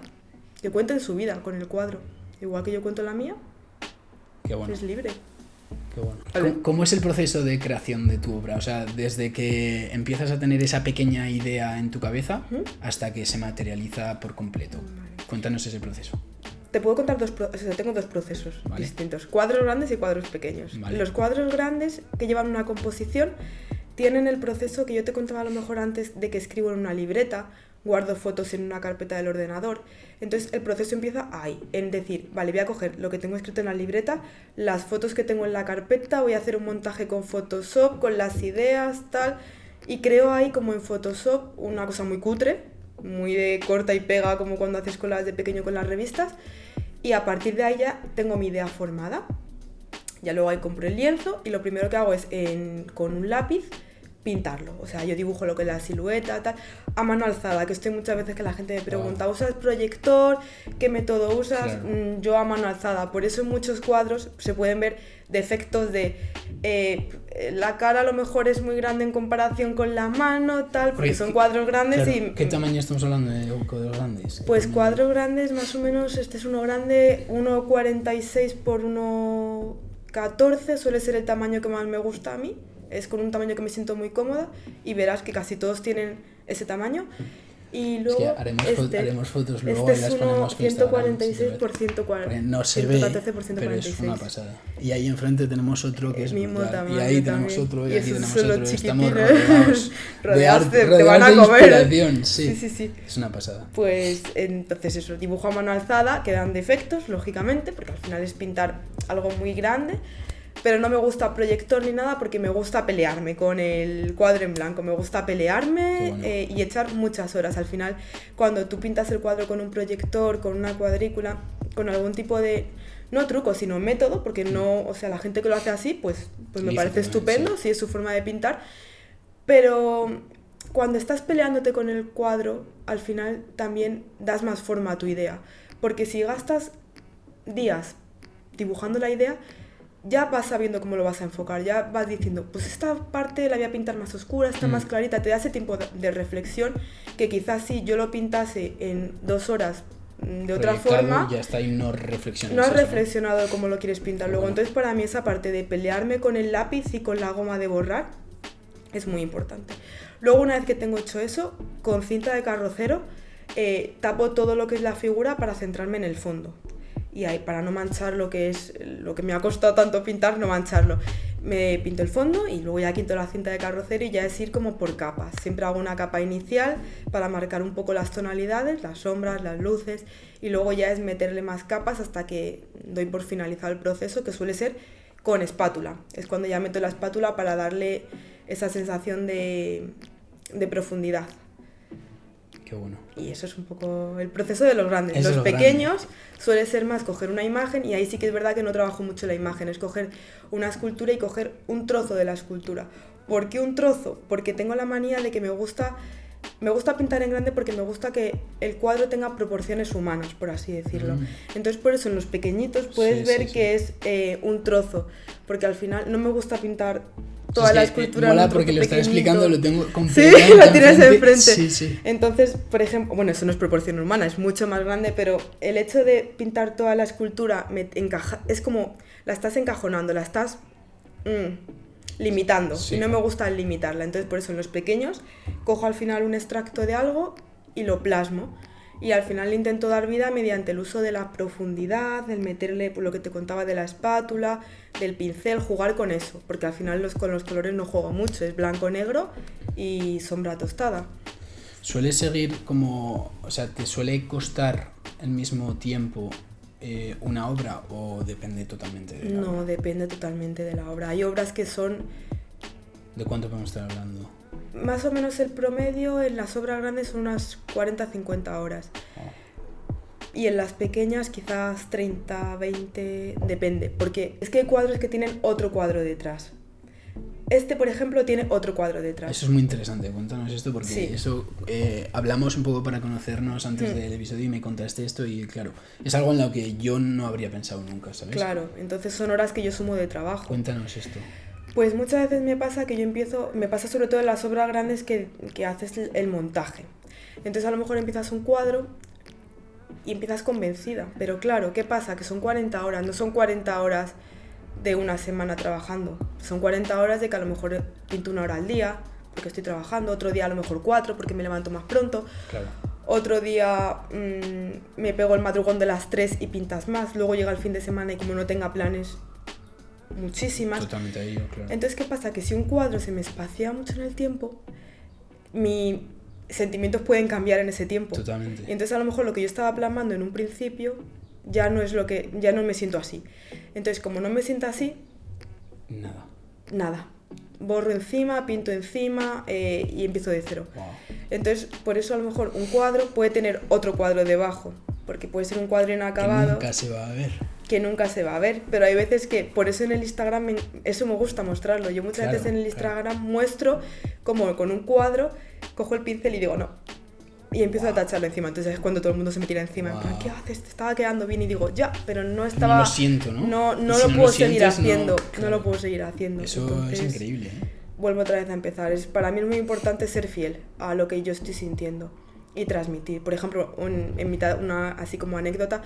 que cuenten su vida con el cuadro. Igual que yo cuento la mía, Qué bueno. es libre. Qué bueno. Vale. ¿Cómo es el proceso de creación de tu obra? O sea, desde que empiezas a tener esa pequeña idea en tu cabeza hasta que se materializa por completo. Cuéntanos ese proceso. Te puedo contar tengo dos procesos distintos, cuadros grandes y cuadros pequeños. Vale. Los cuadros grandes que llevan una composición tienen el proceso que yo te contaba a lo mejor antes de que escribo en una libreta, guardo fotos en una carpeta del ordenador. Entonces el proceso empieza ahí, en decir, vale, voy a coger lo que tengo escrito en la libreta, las fotos que tengo en la carpeta, voy a hacer un montaje con Photoshop, con las ideas, tal, y creo ahí como en Photoshop una cosa muy cutre, muy de corta y pega, como cuando haces colas de pequeño con las revistas, y a partir de ahí ya tengo mi idea formada. Ya luego ahí compro el lienzo y lo primero que hago es con un lápiz pintarlo. O sea, yo dibujo lo que es la silueta, tal, a mano alzada, que estoy muchas veces que la gente me pregunta, ¿usas proyector? ¿Qué método usas? Claro. Yo a mano alzada. Por eso en muchos cuadros se pueden ver defectos de la cara a lo mejor es muy grande en comparación con la mano, tal, porque son cuadros grandes. Claro, y ¿qué tamaño estamos hablando de cuadros grandes? Pues cuadros grandes más o menos, este es uno grande, 1,46 por 1,14, suele ser el tamaño que más me gusta a mí. Es con un tamaño que me siento muy cómoda y verás que casi todos tienen ese tamaño. Y luego es que haremos fotos luego y las ponemos por Instagram. 146 por 140. No se ve, 114 por 146. pero es una pasada. Y ahí enfrente tenemos otro que es mismo brutal. tamaño, Y ahí también. tenemos otro y Y aquí esos tenemos son los otro. Estamos chiquitines. rodeados Te van a de comer. inspiración, sí. Sí. Es una pasada. Pues entonces eso, dibujo a mano alzada, quedan defectos, lógicamente, porque al final es pintar algo muy grande, pero no me gusta proyector ni nada porque me gusta pelearme con el cuadro en blanco, me gusta pelearme. Bueno. Y echar muchas horas. Al final, cuando tú pintas el cuadro con un proyector, con una cuadrícula, con algún tipo de, no truco, sino método, porque no, o sea, la gente que lo hace así, pues me parece estupendo, sí, es su forma de pintar, pero cuando estás peleándote con el cuadro, al final también das más forma a tu idea, porque si gastas días dibujando la idea, ya vas sabiendo cómo lo vas a enfocar, ya vas diciendo, pues esta parte la voy a pintar más oscura, esta más clarita, te da ese tiempo de reflexión que quizás si yo lo pintase en 2 horas de otra forma, ya está ahí, no reflexionas. no has eso, reflexionado cómo lo quieres pintar luego. Bueno. Entonces para mí esa parte de pelearme con el lápiz y con la goma de borrar es muy importante. Luego una vez que tengo hecho eso, con cinta de carrocero tapo todo lo que es la figura para centrarme en el fondo. Y ahí, para no manchar lo que me ha costado tanto pintar, no mancharlo. Me pinto el fondo y luego ya quito la cinta de carrocero y ya es ir como por capas. Siempre hago una capa inicial para marcar un poco las tonalidades, las sombras, las luces, y luego ya es meterle más capas hasta que doy por finalizado el proceso, que suele ser con espátula. Es cuando ya meto la espátula para darle esa sensación de profundidad. Qué bueno. Y eso es un poco el proceso de los grandes. Eso Los es lo pequeños suele ser más coger una imagen, y ahí sí que es verdad que no trabajo mucho la imagen, es coger una escultura y coger un trozo de la escultura. ¿Por qué un trozo? Porque tengo la manía de que me gusta pintar en grande, porque me gusta que el cuadro tenga proporciones humanas, por así decirlo. Entonces por eso en los pequeñitos puedes ver que es un trozo, porque al final no me gusta pintar toda la escultura. Mola porque lo estás explicando, lo tengo Sí, completamente lo tienes enfrente. Sí. Entonces, por ejemplo, bueno, eso no es proporción humana, es mucho más grande, pero el hecho de pintar toda la escultura es como la estás encajonando, la estás limitando, Sí. y no me gusta limitarla. Entonces, por eso en los pequeños cojo al final un extracto de algo y lo plasmo. Y al final le intento dar vida mediante el uso de la profundidad, del meterle lo que te contaba de la espátula, del pincel, jugar con eso, porque al final con los colores no juego mucho, es blanco-negro y sombra tostada. ¿Suele seguir te suele costar al mismo tiempo una obra o depende totalmente de la obra? No, depende totalmente de la obra. Hay obras que son... ¿De cuánto podemos estar hablando? Más o menos el promedio en las obras grandes son unas 40-50 horas. Y en las pequeñas quizás 30, 20, depende. Porque es que hay cuadros que tienen otro cuadro detrás. Este, por ejemplo, tiene otro cuadro detrás. Eso es muy interesante, cuéntanos esto porque Sí. eso hablamos un poco para conocernos antes del episodio y me contaste esto y claro, es algo en lo que yo no habría pensado nunca, ¿sabes? Claro, entonces son horas que yo sumo de trabajo. Cuéntanos esto. Pues muchas veces me pasa que me pasa sobre todo en las obras grandes que haces el montaje. Entonces a lo mejor empiezas un cuadro y empiezas convencida, pero claro, ¿qué pasa? Que son 40 horas, no son 40 horas de una semana trabajando, son 40 horas de que a lo mejor pinto 1 hora al día porque estoy trabajando, otro día a lo mejor 4 porque me levanto más pronto. Claro. otro día me pego el madrugón de las 3 y pintas más, luego llega el fin de semana y como no tenga planes, muchísimas. Totalmente ahí, claro. Entonces, ¿qué pasa? Que si un cuadro se me espacia mucho en el tiempo, mis sentimientos pueden cambiar en ese tiempo. Totalmente. Y entonces a lo mejor lo que yo estaba plasmando en un principio ya no me siento así. Entonces, como no me siento así, nada. Borro encima, pinto encima y empiezo de cero. Wow. Entonces, por eso a lo mejor un cuadro puede tener otro cuadro debajo, porque puede ser un cuadro inacabado. Que nunca se va a ver. Que nunca se va a ver, pero hay veces que, por eso en el Instagram, eso me gusta mostrarlo. Yo muchas veces en el Instagram muestro como con un cuadro, cojo el pincel y digo no. Y empiezo a tacharlo encima. Entonces es cuando todo el mundo se me tira encima. En plan, ¿qué haces? Te estaba quedando bien. Y digo, ya, pero no estaba... No lo siento, ¿no? No si lo no puedo lo seguir sientes, haciendo. claro. No lo puedo seguir haciendo. Eso Entonces, es increíble, ¿eh? Vuelvo otra vez a empezar. Para mí es muy importante ser fiel a lo que yo estoy sintiendo y transmitir. Por ejemplo, así como anécdota,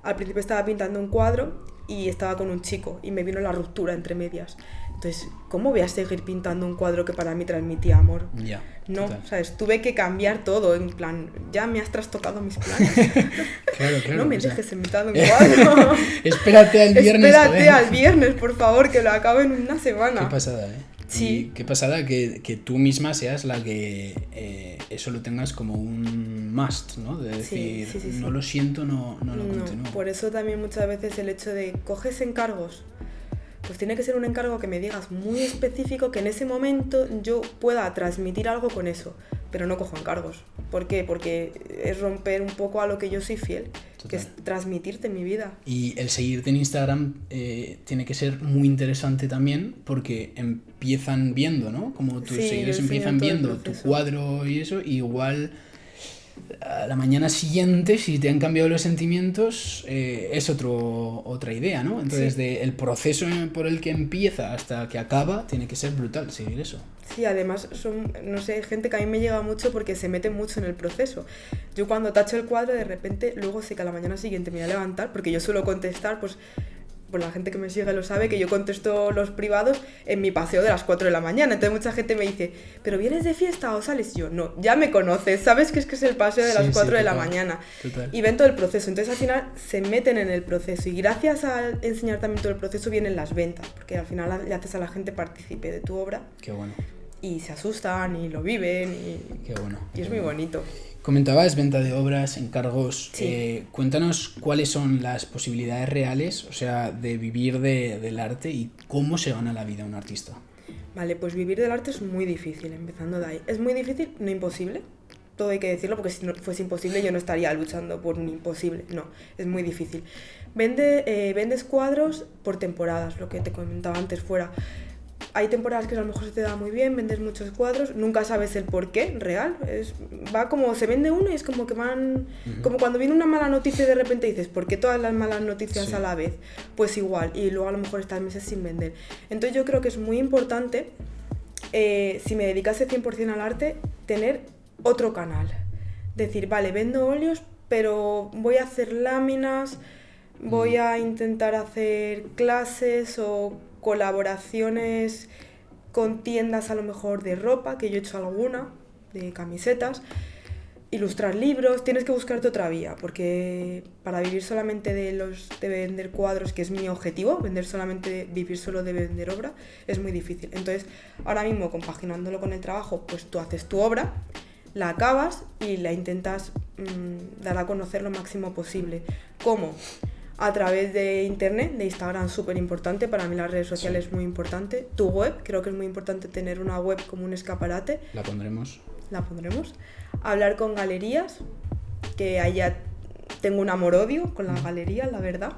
al principio estaba pintando un cuadro y estaba con un chico y me vino la ruptura entre medias. Entonces, ¿cómo voy a seguir pintando un cuadro que para mí transmitía amor? Ya. No, total. ¿sabes? Tuve que cambiar todo, en plan, ya me has trastocado mis planes. Claro. No me dejes en mitad de un cuadro. Espérate al viernes. Espérate al viernes, por favor, que lo acabe en una semana. Qué pasada, ¿eh? Sí. Y qué pasada que tú misma seas la que eso lo tengas como un must, ¿no? De decir, sí. no lo siento, no lo continúo. Por eso también muchas veces el hecho de coges encargos, pues tiene que ser un encargo que me digas muy específico, que en ese momento yo pueda transmitir algo con eso, pero no cojo encargos. ¿Por qué? Porque es romper un poco a lo que yo soy fiel, Total. que es transmitirte mi vida. Y el seguirte en Instagram tiene que ser muy interesante también porque empiezan viendo, ¿no? Como tus seguidores empiezan viendo tu cuadro y eso, y igual a la mañana siguiente, si te han cambiado los sentimientos, es otra idea, ¿no? Entonces, el proceso por el que empieza hasta que acaba tiene que ser brutal seguir eso. Sí, además son, no sé, gente que a mí me llega mucho porque se mete mucho en el proceso. Yo cuando tacho el cuadro, de repente, luego sé que a la mañana siguiente me voy a levantar, porque yo suelo contestar, pues la gente que me sigue lo sabe, que yo contesto los privados en mi paseo de las 4 de la mañana. Entonces mucha gente me dice, ¿pero vienes de fiesta o sales? Y yo, no, ya me conoces, sabes que es el paseo de las 4 de la mañana. Total. Y ven todo el proceso. Entonces al final se meten en el proceso. Y gracias a enseñar también todo el proceso vienen las ventas, porque al final le haces a la gente partícipe de tu obra. Qué bueno. Y se asustan y lo viven Qué bueno. Y es muy bonito. Comentabas venta de obras, encargos. Sí. Cuéntanos cuáles son las posibilidades reales, o sea, de vivir del arte y cómo se gana la vida un artista. Vale, pues vivir del arte es muy difícil, empezando de ahí. Es muy difícil, no imposible. Todo hay que decirlo, porque si no fuese imposible yo no estaría luchando por un imposible. No, es muy difícil. Vendes cuadros por temporadas, lo que te comentaba antes fuera. Hay temporadas que a lo mejor se te da muy bien, vendes muchos cuadros, nunca sabes el por qué real. Va como se vende uno y es como que van... Como cuando viene una mala noticia y de repente dices, ¿por qué todas las malas noticias a la vez? Pues igual, y luego a lo mejor estás meses sin vender. Entonces yo creo que es muy importante, si me dedicase 100% al arte, tener otro canal. Decir, vale, vendo óleos, pero voy a hacer láminas, voy a intentar hacer clases o colaboraciones con tiendas a lo mejor de ropa, que yo he hecho alguna, de camisetas, ilustrar libros. Tienes que buscarte otra vía, porque para vivir solamente de vender cuadros, que es mi objetivo, vivir solo de vender obra, es muy difícil. Entonces, ahora mismo, compaginándolo con el trabajo, pues tú haces tu obra, la acabas y la intentas dar a conocer lo máximo posible. ¿Cómo? A través de internet, de Instagram, súper importante, para mí las redes sociales es muy importante. Tu web, creo que es muy importante tener una web como un escaparate. La pondremos. Hablar con galerías, que allá tengo un amor-odio con las galerías, la verdad.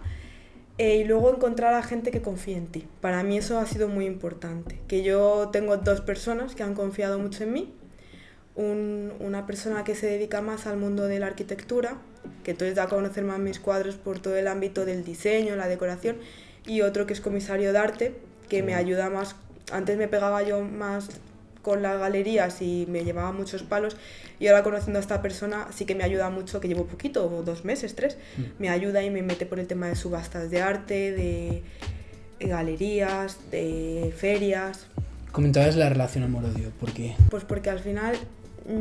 Y luego encontrar a gente que confíe en ti. Para mí eso ha sido muy importante. Que yo tengo 2 personas que han confiado mucho en mí. Una persona que se dedica más al mundo de la arquitectura, que entonces da a conocer más mis cuadros por todo el ámbito del diseño, la decoración, y otro que es comisario de arte, que me ayuda más. Antes me pegaba yo más con las galerías y me llevaba muchos palos, y ahora conociendo a esta persona sí que me ayuda mucho, que llevo poquito, 2 meses, 3, me ayuda y me mete por el tema de subastas de arte, de galerías, de ferias. Comentabas la relación amor-odio, ¿por qué? Pues porque al final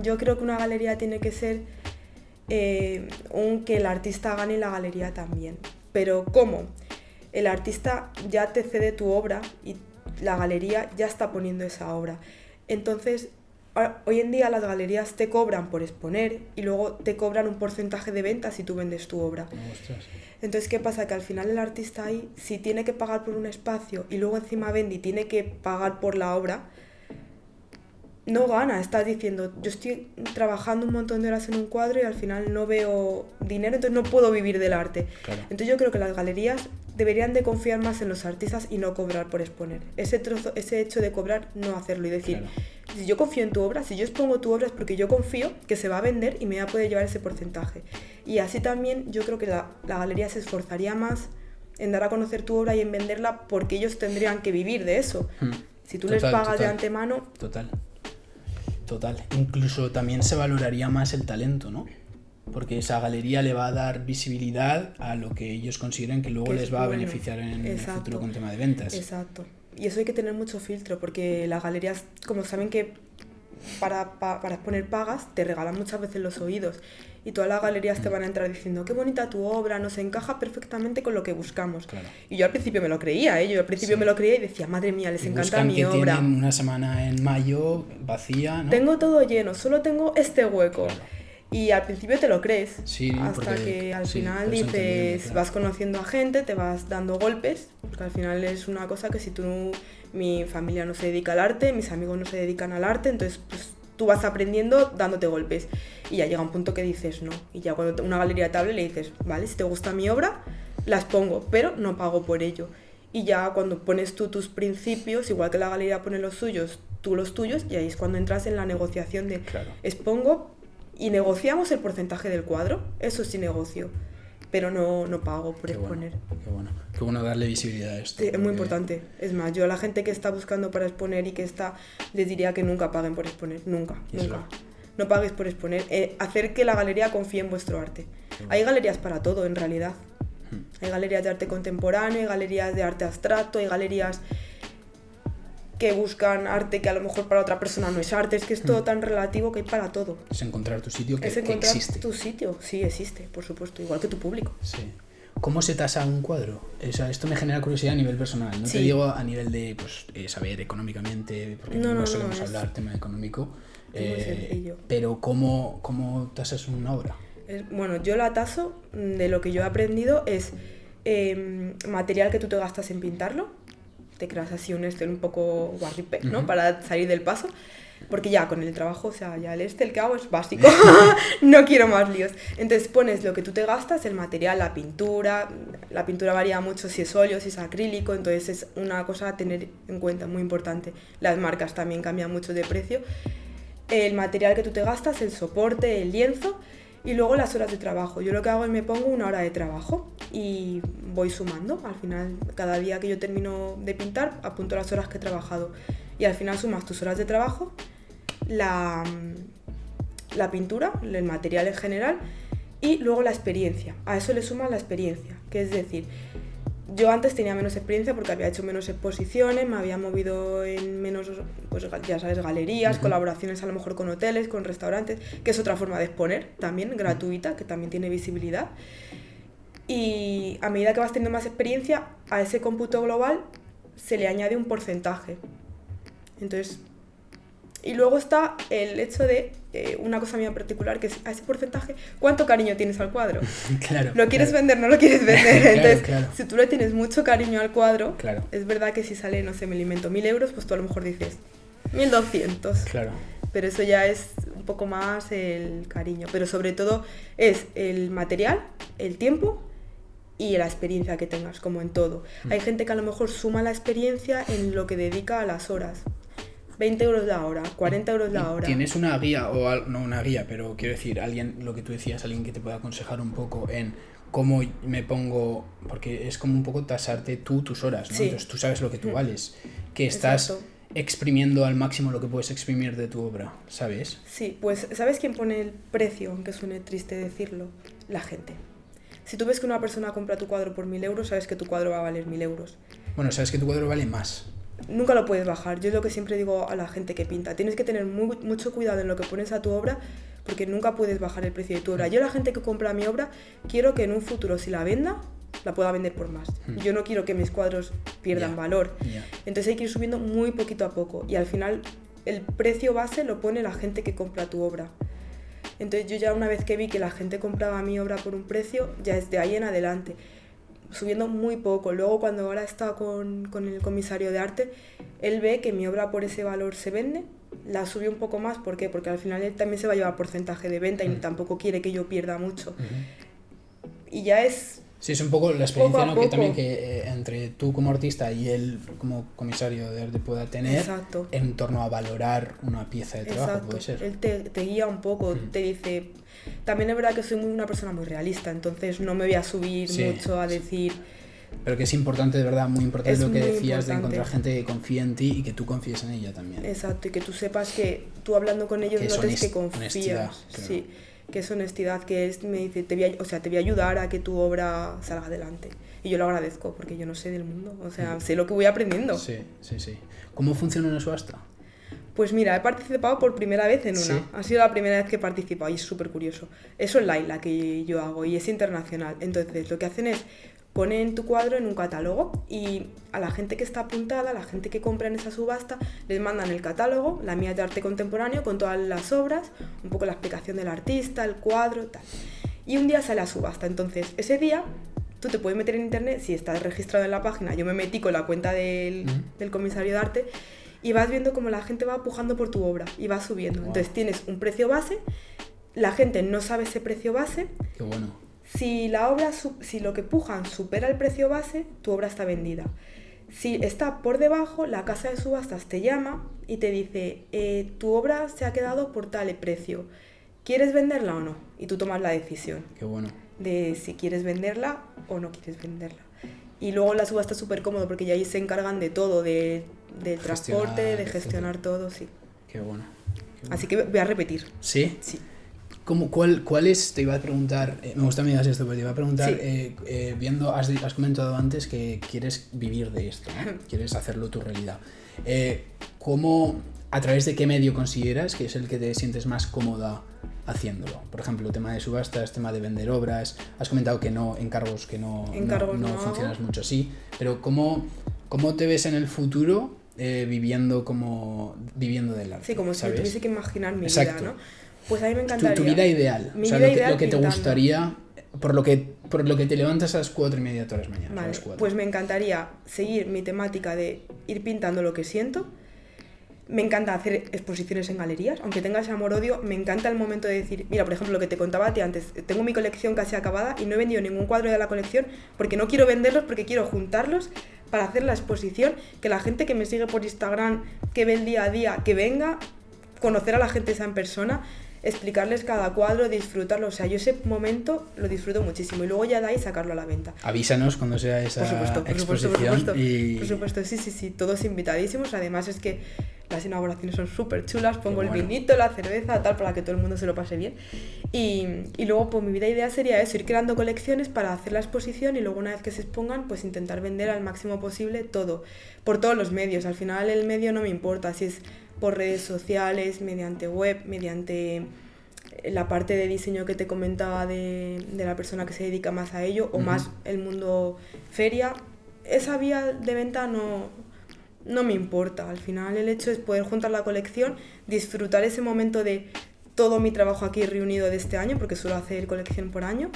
yo creo que una galería tiene que ser que el artista gane y la galería también. Pero ¿cómo? El artista ya te cede tu obra y la galería ya está poniendo esa obra. Entonces, hoy en día las galerías te cobran por exponer y luego te cobran un porcentaje de ventas si tú vendes tu obra. Ostras. Entonces, ¿qué pasa? Que al final el artista ahí, si tiene que pagar por un espacio y luego encima vende y tiene que pagar por la obra, no gana. Estás diciendo, yo estoy trabajando un montón de horas en un cuadro y al final no veo dinero, entonces no puedo vivir del arte. Claro. Entonces yo creo que las galerías deberían de confiar más en los artistas y no cobrar por exponer. Ese hecho de cobrar, no hacerlo y decir, Claro. Si yo confío en tu obra, si yo expongo tu obra es porque yo confío que se va a vender y me va a poder llevar ese porcentaje. Y así también yo creo que la galería se esforzaría más en dar a conocer tu obra y en venderla porque ellos tendrían que vivir de eso. Si tú les pagas de antemano... Total. Incluso también se valoraría más el talento, ¿no? Porque esa galería le va a dar visibilidad a lo que ellos consideren que luego que les va a bueno. beneficiar en el Exacto. futuro con tema de ventas. Exacto. Y eso hay que tener mucho filtro porque las galerías, como saben que para exponer pagas, te regalan muchas veces los oídos. Y todas las galerías te van a entrar diciendo, qué bonita tu obra, nos encaja perfectamente con lo que buscamos. Claro. Y yo al principio me lo creía, Yo al principio me lo creía y decía, madre mía, les Y encanta buscan mi que obra. tienen una semana en mayo vacía, ¿no? Tengo todo lleno, solo tengo este hueco. Claro. Y al principio te lo crees, Sí, hasta porque- que al sí, final por eso entendible, dices, claro. vas conociendo a gente, te vas dando golpes, porque al final es una cosa que si tú, mi familia no se dedica al arte, mis amigos no se dedican al arte, entonces pues tú vas aprendiendo dándote golpes. Y ya llega un punto que dices no. Y ya cuando una galería te hable le dices, vale, si te gusta mi obra, las pongo, pero no pago por ello. Y ya cuando pones tú tus principios, igual que la galería pone los suyos, tú los tuyos, y ahí es cuando entras en la negociación de Claro. expongo y negociamos el porcentaje del cuadro, eso sí negocio, pero no pago por Qué exponer. bueno. Qué bueno darle visibilidad a esto. Sí, es muy porque- importante. Es más, yo a la gente que está buscando para exponer y que está, les diría que nunca paguen por exponer, nunca. Eso. No pagues por exponer, hacer que la galería confíe en vuestro arte. Hay galerías para todo, en realidad. Hay galerías de arte contemporáneo, hay galerías de arte abstracto, hay galerías que buscan arte que a lo mejor para otra persona no es arte, es que es todo tan relativo que hay para todo. Es encontrar tu sitio que Es encontrar existe. tu sitio, sí existe, por supuesto, igual que tu público. Sí. ¿Cómo se tasa un cuadro? O sea, esto me genera curiosidad a nivel personal. No Sí. te digo a nivel de saber económicamente, porque no solemos es hablar tema económico. muy sencillo. Pero ¿cómo tasas una obra? Bueno, yo la taso, de lo que yo he aprendido es material que tú te gastas en pintarlo, te creas así un Excel un poco guarripe, ¿no? Ujú. Para salir del paso, porque ya con el trabajo, o sea, ya el Excel que hago es básico, no quiero más líos. Entonces pones lo que tú te gastas, el material, la pintura varía mucho si es óleo, si es acrílico, entonces es una cosa a tener en cuenta, muy importante. Las marcas también cambian mucho de precio. El material que tú te gastas, el soporte, el lienzo y luego las horas de trabajo. Yo lo que hago es me pongo una hora de trabajo y voy sumando. Al final, cada día que yo termino de pintar, apunto las horas que he trabajado y al final sumas tus horas de trabajo, la pintura, el material en general y luego la experiencia. A eso le sumas la experiencia, que es decir, yo antes tenía menos experiencia porque había hecho menos exposiciones, me había movido en menos, pues ya sabes, galerías, colaboraciones a lo mejor con hoteles, con restaurantes, que es otra forma de exponer también, gratuita, que también tiene visibilidad. Y a medida que vas teniendo más experiencia, a ese cómputo global se le añade un porcentaje. Entonces, y luego está el hecho de, una cosa mía en particular, que es a ese porcentaje, ¿cuánto cariño tienes al cuadro? Claro. ¿Lo quieres claro. vender? ¿No lo quieres vender? Claro, Entonces, claro. si tú le tienes mucho cariño al cuadro, Claro. es verdad que si sale, no sé, me lo invento, 1.000 euros, pues tú a lo mejor dices 1.200. Claro. Pero eso ya es un poco más el cariño. Pero sobre todo es el material, el tiempo y la experiencia que tengas, como en todo. Hay gente que a lo mejor suma la experiencia en lo que dedica a las horas. 20 euros la hora, 40 euros la hora. ¿Tienes una guía, no una guía, pero quiero decir, alguien, lo que tú decías, alguien que te pueda aconsejar un poco en cómo me pongo, porque es como un poco tasarte tú tus horas, ¿no? Sí. Entonces tú sabes lo que tú vales, que estás Exacto. exprimiendo al máximo lo que puedes exprimir de tu obra, ¿sabes? Sí, pues ¿sabes quién pone el precio? Aunque suene triste decirlo, la gente. Si tú ves que una persona compra tu cuadro por 1.000 euros, sabes que tu cuadro va a valer 1.000 euros. Bueno, sabes que tu cuadro vale más. nunca lo puedes bajar. Yo es lo que siempre digo a la gente que pinta. Tienes que tener mucho cuidado en lo que pones a tu obra, porque nunca puedes bajar el precio de tu obra. Yo, la gente que compra mi obra, quiero que en un futuro, si la venda, la pueda vender por más. Yo no quiero que mis cuadros pierdan valor. Entonces hay que ir subiendo muy poquito a poco. Y al final el precio base lo pone la gente que compra tu obra. Entonces yo ya, una vez que vi que la gente compraba mi obra por un precio, ya es de ahí en adelante, subiendo muy poco. Luego, cuando ahora está con el comisario de arte, él ve que mi obra por ese valor se vende, la subió un poco más. ¿Por qué? Porque al final él también se va a llevar porcentaje de venta y tampoco quiere que yo pierda mucho. Y ya es... Sí, es un poco la experiencia, ¿no? poco. Que también entre tú como artista y él como comisario de arte pueda tener. Exacto. En torno a valorar una pieza de trabajo. Exacto. Puede ser. Él te guía un poco, te dice... También es verdad que soy una persona muy realista, entonces no me voy a subir mucho a decir... Pero que es importante, de verdad, muy importante lo que decías importante. de encontrar gente que confíe en ti y que tú confíes en ella también. Exacto, y que tú sepas que tú hablando con ellos notes que confías. Honestidad, claro. Sí, que es honestidad, que es, me dice, te voy a ayudar a que tu obra salga adelante. Y yo lo agradezco, porque yo no sé del mundo, o sea, sé lo que voy aprendiendo. Sí. ¿Cómo funciona una subasta? Pues mira, he participado por primera vez en una. ¿Sí? Ha sido la primera vez que he participado y es súper curioso. Es online la que yo hago y es internacional. Entonces, lo que hacen es ponen tu cuadro en un catálogo y a la gente que está apuntada, a la gente que compra en esa subasta, les mandan el catálogo, la mía es de arte contemporáneo, con todas las obras, un poco la explicación del artista, el cuadro, tal. Y un día sale a subasta. Entonces, ese día tú te puedes meter en internet, si estás registrado en la página. Yo me metí con la cuenta del comisario de arte y vas viendo cómo la gente va pujando por tu obra y va subiendo. Wow. Entonces tienes un precio base, la gente no sabe ese precio base. Qué bueno. Si la obra, si lo que pujan supera el precio base, tu obra está vendida. Si está por debajo, la casa de subastas te llama y te dice, tu obra se ha quedado por tal precio, ¿quieres venderla o no? Y tú tomas la decisión. Qué bueno. De si quieres venderla o no quieres venderla. Y luego la subasta es súper cómodo porque ya ahí se encargan de todo, del transporte, de gestionar todo, sí. Qué bueno. Así que voy a repetir. ¿Sí? Sí. ¿Cuál es? Te iba a preguntar, me gusta que me digas esto, pero te iba a preguntar, sí. Viendo, has comentado antes que quieres vivir de esto, ¿no? Quieres hacerlo tu realidad. ¿A través de qué medio consideras que es el que te sientes más cómoda haciéndolo? Por ejemplo, tema de subastas, tema de vender obras, has comentado que no, encargos que no funcionas mucho así, pero ¿cómo te ves en el futuro viviendo del arte? Sí, como ¿sabes? Si tuviese que imaginar mi Exacto. vida, ¿no? Pues a mí me encantaría. Tu vida ideal. Mi vida ideal lo que te pintando. gustaría, por lo que te levantas a las 4:30 todas las mañanas. Vale, a las 4. pues me encantaría seguir mi temática de ir pintando lo que siento. Me encanta hacer exposiciones en galerías, aunque tenga ese amor-odio, me encanta el momento de decir, mira, por ejemplo, lo que te contaba a ti antes, tengo mi colección casi acabada y no he vendido ningún cuadro de la colección porque no quiero venderlos, porque quiero juntarlos para hacer la exposición, que la gente que me sigue por Instagram, que ve el día a día, que venga, conocer a la gente esa en persona, explicarles cada cuadro, disfrutarlo. O sea, yo ese momento lo disfruto muchísimo y luego ya de ahí sacarlo a la venta. Avísanos cuando sea esa exposición. Por supuesto, sí, todos invitadísimos. Además es que las inauguraciones son súper chulas, pongo el vinito, la cerveza, tal, para que todo el mundo se lo pase bien. Y luego, pues mi vida idea sería eso, ir creando colecciones para hacer la exposición y luego una vez que se expongan, pues intentar vender al máximo posible todo, por todos los medios. Al final el medio no me importa, si es por redes sociales, mediante web, mediante la parte de diseño que te comentaba de la persona que se dedica más a ello, o más el mundo feria. Esa vía de venta no me importa. Al final el hecho es poder juntar la colección, disfrutar ese momento de todo mi trabajo aquí reunido de este año, porque suelo hacer colección por año,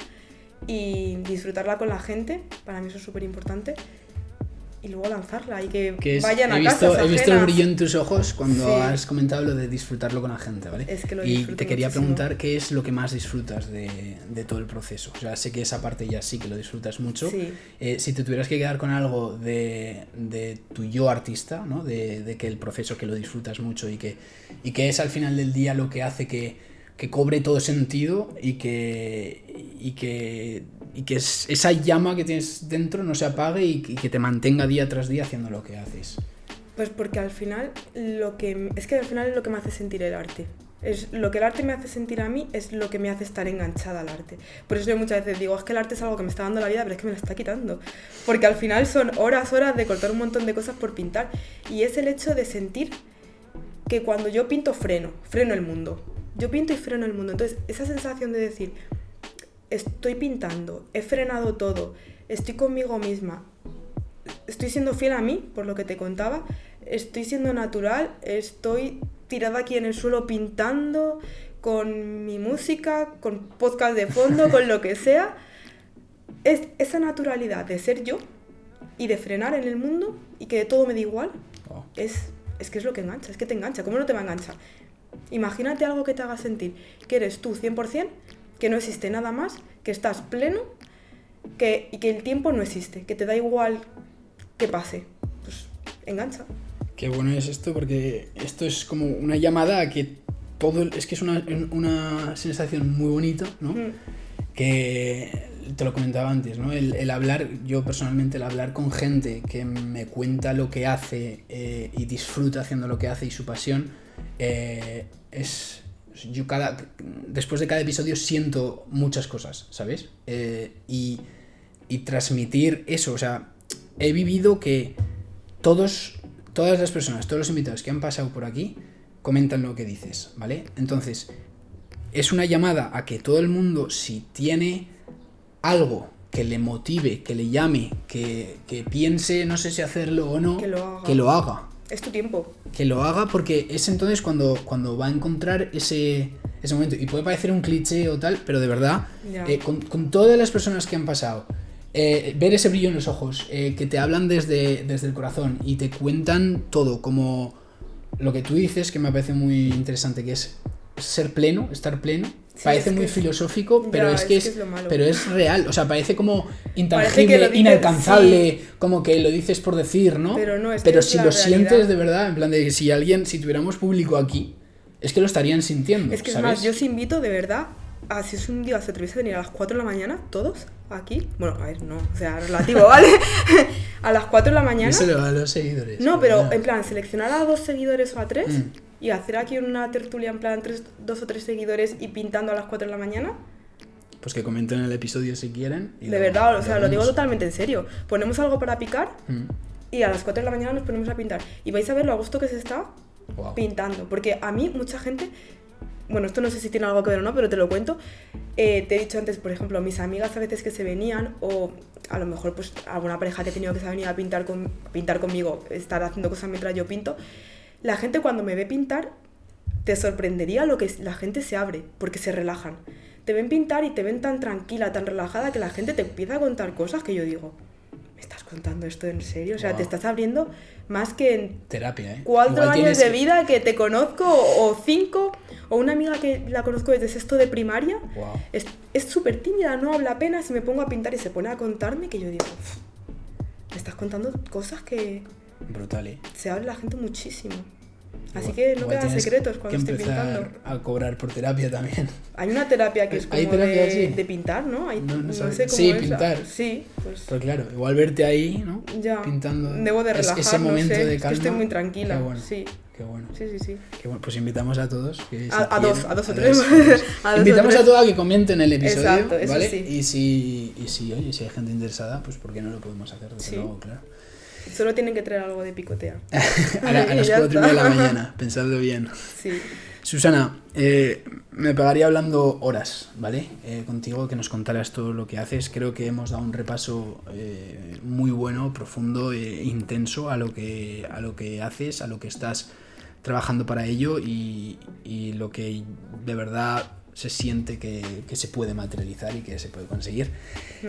y disfrutarla con la gente. Para mí eso es súper importante. Y luego lanzarla y que vayan a casas ajenas. He visto el brillo en tus ojos cuando has comentado lo de disfrutarlo con la gente, ¿vale? Es que lo y te quería muchísimo. preguntar qué es lo que más disfrutas de todo el proceso. O sea, sé que esa parte ya sí que lo disfrutas mucho. Sí. Si te tuvieras que quedar con algo de tu yo artista, ¿no? De que el proceso que lo disfrutas mucho y que es al final del día lo que hace que cobre todo sentido y que esa llama que tienes dentro no se apague y que te mantenga día tras día haciendo lo que haces. Pues porque al final es que al final es lo que me hace sentir el arte. Es lo que el arte me hace sentir a mí, es lo que me hace estar enganchada al arte. Por eso yo muchas veces digo, es que el arte es algo que me está dando la vida, pero es que me la está quitando. Porque al final son horas de cortar un montón de cosas por pintar. Y es el hecho de sentir que cuando yo pinto freno el mundo. Yo pinto y freno el mundo. Entonces, esa sensación de decir, estoy pintando, he frenado todo, estoy conmigo misma, estoy siendo fiel a mí, por lo que te contaba, estoy siendo natural, estoy tirada aquí en el suelo pintando, con mi música, con podcast de fondo, con lo que sea. Es esa naturalidad de ser yo y de frenar en el mundo y que todo me da igual, es que es lo que engancha, es que te engancha. ¿Cómo no te va a enganchar? Imagínate algo que te haga sentir que eres tú 100%, que no existe nada más, que estás pleno y que el tiempo no existe, que te da igual que pase. Pues engancha. Qué bueno es esto, porque esto es como una llamada a que todo... Es que es una sensación muy bonita, ¿no? Que te lo comentaba antes, ¿no? El hablar, yo personalmente, el hablar con gente que me cuenta lo que hace y disfruta haciendo lo que hace y su pasión, es... Yo después de cada episodio siento muchas cosas, ¿sabes? Y transmitir eso, o sea, he vivido que todas las personas, todos los invitados que han pasado por aquí comentan lo que dices, ¿vale? Entonces, es una llamada a que todo el mundo, si tiene algo que le motive, que le llame, que piense, no sé si hacerlo o no, que lo haga. Es tu tiempo. Que lo haga, porque es entonces cuando va a encontrar ese momento. Y puede parecer un cliché o tal, pero de verdad, con todas las personas que han pasado, ver ese brillo en los ojos, que te hablan desde el corazón y te cuentan todo, como lo que tú dices, que me parece muy interesante, que es ser pleno, estar pleno. Sí, parece muy filosófico, pero pero es real, o sea, parece como intangible, inalcanzable, como que lo dices por decir, ¿no? Pero si lo sientes de verdad, en plan de si tuviéramos público aquí, es que lo estarían sintiendo. Es que ¿sabes? Es más, yo os invito de verdad a, si es un día se atrevéis a venir a las 4 de la mañana, todos aquí, bueno, a ver, no, o sea, relativo, ¿vale? A las 4 de la mañana. Díselo a los seguidores. No, pero en plan, seleccionar a 2 seguidores o a 3 y hacer aquí una tertulia en plan 2 o 3 seguidores y pintando a las 4 de la mañana. Pues que comenten el episodio si quieren. De verdad, o sea, lo digo totalmente en serio. Ponemos algo para picar y a las 4 de la mañana nos ponemos a pintar. Y vais a ver lo a gusto que se está pintando. Porque a mí, mucha gente... Bueno, esto no sé si tiene algo que ver o no, pero te lo cuento. Te he dicho antes, por ejemplo, mis amigas a veces que se venían, o a lo mejor pues alguna pareja que he tenido que se ha venido a pintar conmigo, estar haciendo cosas mientras yo pinto. La gente cuando me ve pintar, te sorprendería lo que la gente se abre, porque se relajan. Te ven pintar y te ven tan tranquila, tan relajada, que la gente te empieza a contar cosas que yo digo, ¿me estás contando esto en serio? O sea, te estás abriendo más que en terapia, 4 años de vida que te conozco, o 5, o una amiga que la conozco desde sexto de primaria. Es súper tímida, no habla apenas, y me pongo a pintar y se pone a contarme, que yo digo, me estás contando cosas brutal, se abre la gente muchísimo. Así que no quedan secretos cuando estoy pintando. A cobrar por terapia también. Hay una terapia que es como de pintar, ¿no? No sé cómo sí, es. pintar. Sí, pues... Pero claro, igual verte ahí, ¿no? Ya. Pintando. Debo de relajar, ese momento de calma. Es que estoy muy tranquila. Qué bueno. Sí. Qué bueno. Sí. Qué bueno. Pues invitamos a todos. A dos o tres. Invitamos a todos a que comenten el episodio. Exacto, eso ¿vale? sí. Y si hay gente interesada, pues ¿por qué no lo podemos hacer? Desde luego, claro. Solo tienen que traer algo de picotea. a las 4:30 de la mañana, pensadlo bien. Sí. Susana, me pegaría hablando horas, ¿vale? Contigo, que nos contaras todo lo que haces. Creo que hemos dado un repaso muy bueno, profundo e intenso a lo que haces, a lo que estás trabajando para ello y lo que de verdad se siente que se puede materializar y que se puede conseguir.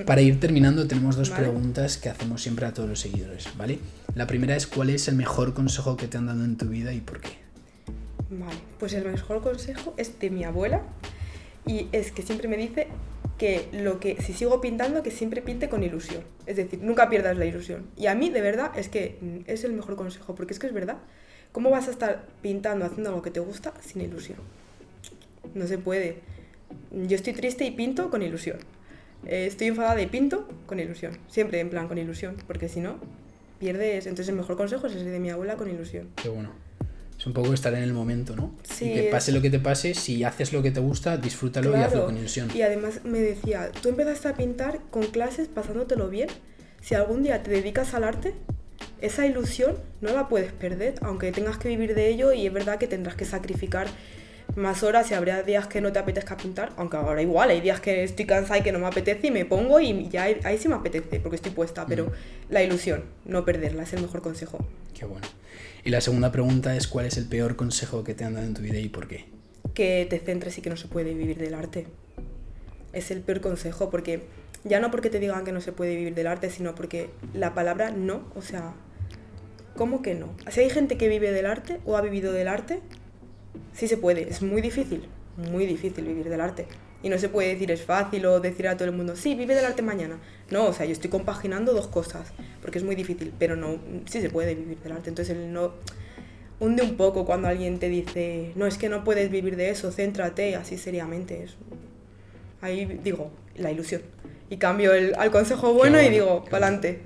Para ir terminando, tenemos 2 preguntas que hacemos siempre a todos los seguidores, ¿vale? La primera es, ¿cuál es el mejor consejo que te han dado en tu vida y por qué? Vale, pues el mejor consejo es de mi abuela, y es que siempre me dice que si sigo pintando, que siempre pinte con ilusión. Es decir, nunca pierdas la ilusión. Y a mí, de verdad, es que es el mejor consejo, porque es que es verdad. ¿Cómo vas a estar pintando, haciendo algo que te gusta sin ilusión? No se puede. Yo estoy triste y pinto con ilusión. Estoy enfadada y pinto con ilusión. Siempre en plan con ilusión, porque si no, pierdes. Entonces el mejor consejo es ese de mi abuela, con ilusión. Qué bueno. Es un poco estar en el momento, ¿no? Sí, y que pase lo que te pase, si haces lo que te gusta, disfrútalo y hazlo con ilusión. Y además me decía, tú empezaste a pintar con clases pasándotelo bien. Si algún día te dedicas al arte, esa ilusión no la puedes perder, aunque tengas que vivir de ello, y es verdad que tendrás que sacrificar más horas y habrá días que no te apetezca pintar, aunque ahora igual hay días que estoy cansada y que no me apetece y me pongo y ya ahí sí me apetece porque estoy puesta, pero la ilusión, no perderla, es el mejor consejo. Qué bueno. Y la segunda pregunta es, ¿cuál es el peor consejo que te han dado en tu vida y por qué? Que te centres y que no se puede vivir del arte. Es el peor consejo, porque ya no porque te digan que no se puede vivir del arte, sino porque la palabra no, o sea, ¿cómo que no? Si hay gente que vive del arte o ha vivido del arte, sí se puede, es muy difícil vivir del arte. Y no se puede decir es fácil o decir a todo el mundo, sí, vive del arte mañana. No, o sea, yo estoy compaginando dos cosas, porque es muy difícil, pero no, sí se puede vivir del arte. Entonces el no hunde un poco cuando alguien te dice, no, es que no puedes vivir de eso, céntrate, así seriamente. Ahí digo, la ilusión. Y cambio al consejo bueno y digo, pa'lante.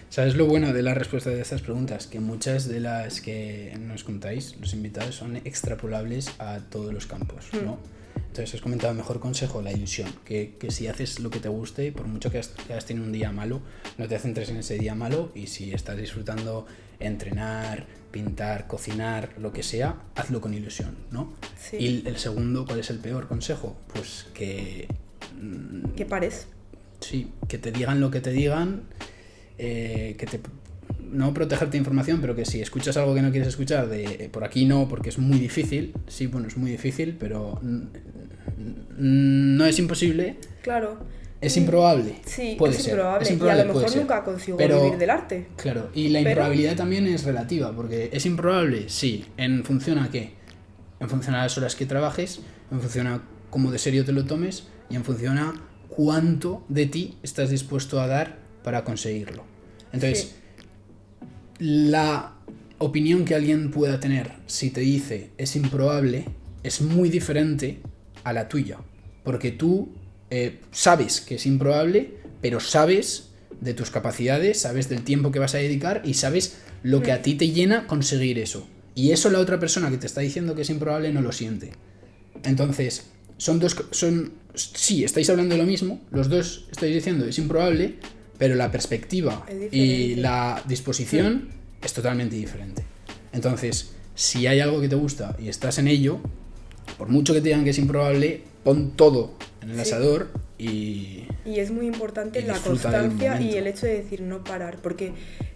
¿Sabes lo bueno de la respuesta de estas preguntas? Que muchas de las que nos contáis, los invitados, son extrapolables a todos los campos, ¿no? Entonces has comentado el mejor consejo, la ilusión, que si haces lo que te guste, por mucho que hayas tenido un día malo, no te centres en ese día malo, y si estás disfrutando entrenar, pintar, cocinar, lo que sea, hazlo con ilusión, ¿no? Sí. Y el segundo, ¿cuál es el peor consejo? Pues que pares. Sí, que te digan lo que te digan, no protegerte de información, pero que si escuchas algo que no quieres escuchar, de por aquí no, porque es muy difícil, sí, bueno, es muy difícil, pero no es imposible. Claro. Es improbable. Sí, puede es ser. improbable. Es improbable, y a lo mejor puede nunca ser. consigo Pero, vivir del arte. Claro, y la improbabilidad también es relativa, porque es improbable, sí, en función a qué. En función a las horas que trabajes, en función a cómo de serio te lo tomes, y en función a cuánto de ti estás dispuesto a dar para conseguirlo. Entonces, la opinión que alguien pueda tener si te dice es improbable es muy diferente a la tuya, porque tú sabes que es improbable, pero sabes de tus capacidades, sabes del tiempo que vas a dedicar y sabes lo que a ti te llena conseguir eso. Y eso la otra persona que te está diciendo que es improbable no lo siente. Entonces, sí, estáis hablando de lo mismo, los dos estáis diciendo es improbable, pero la perspectiva y la disposición es totalmente diferente. Entonces, si hay algo que te gusta y estás en ello, por mucho que te digan que es improbable, pon todo en el asador y es muy importante la constancia y el hecho de decir no parar, porque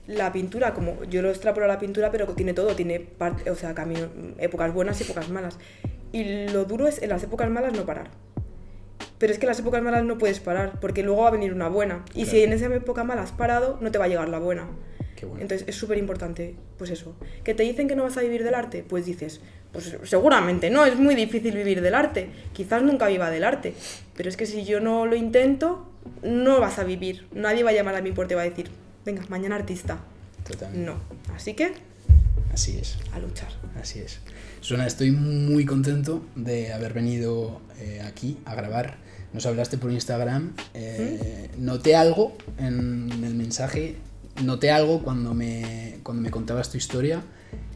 la pintura, como yo lo extrapolo a la pintura, pero tiene todo, tiene épocas buenas y épocas malas. Y lo duro es en las épocas malas no parar. Pero es que en las épocas malas no puedes parar, porque luego va a venir una buena. Y claro, si en esa época mala has parado, no te va a llegar la buena. Qué bueno. Entonces es súper importante, pues eso. ¿Que te dicen que no vas a vivir del arte? Pues dices, pues seguramente no, es muy difícil vivir del arte. Quizás nunca viva del arte. Pero es que si yo no lo intento, no vas a vivir. Nadie va a llamar a mi puerta y va a decir, venga, mañana artista. Totalmente. No. Así que... Así es. A luchar. Así es. Susana, estoy muy contento de haber venido aquí a grabar. Nos hablaste por Instagram. Noté algo en el mensaje. Noté algo cuando me contabas tu historia.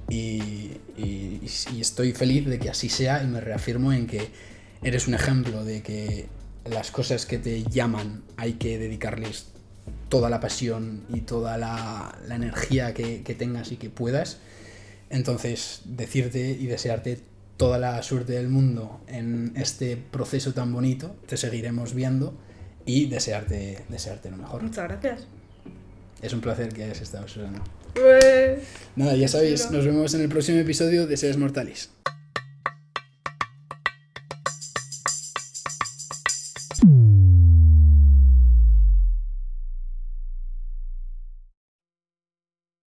Y estoy feliz de que así sea. Y me reafirmo en que eres un ejemplo de que las cosas que te llaman hay que dedicarles toda la pasión y toda la energía que tengas y que puedas. Entonces, decirte y desearte toda la suerte del mundo en este proceso tan bonito. Te seguiremos viendo y desearte lo mejor. Muchas gracias. Es un placer que hayas estado, Susana. Pues... Nada, ya sabéis, nos vemos en el próximo episodio de Seres Mortales.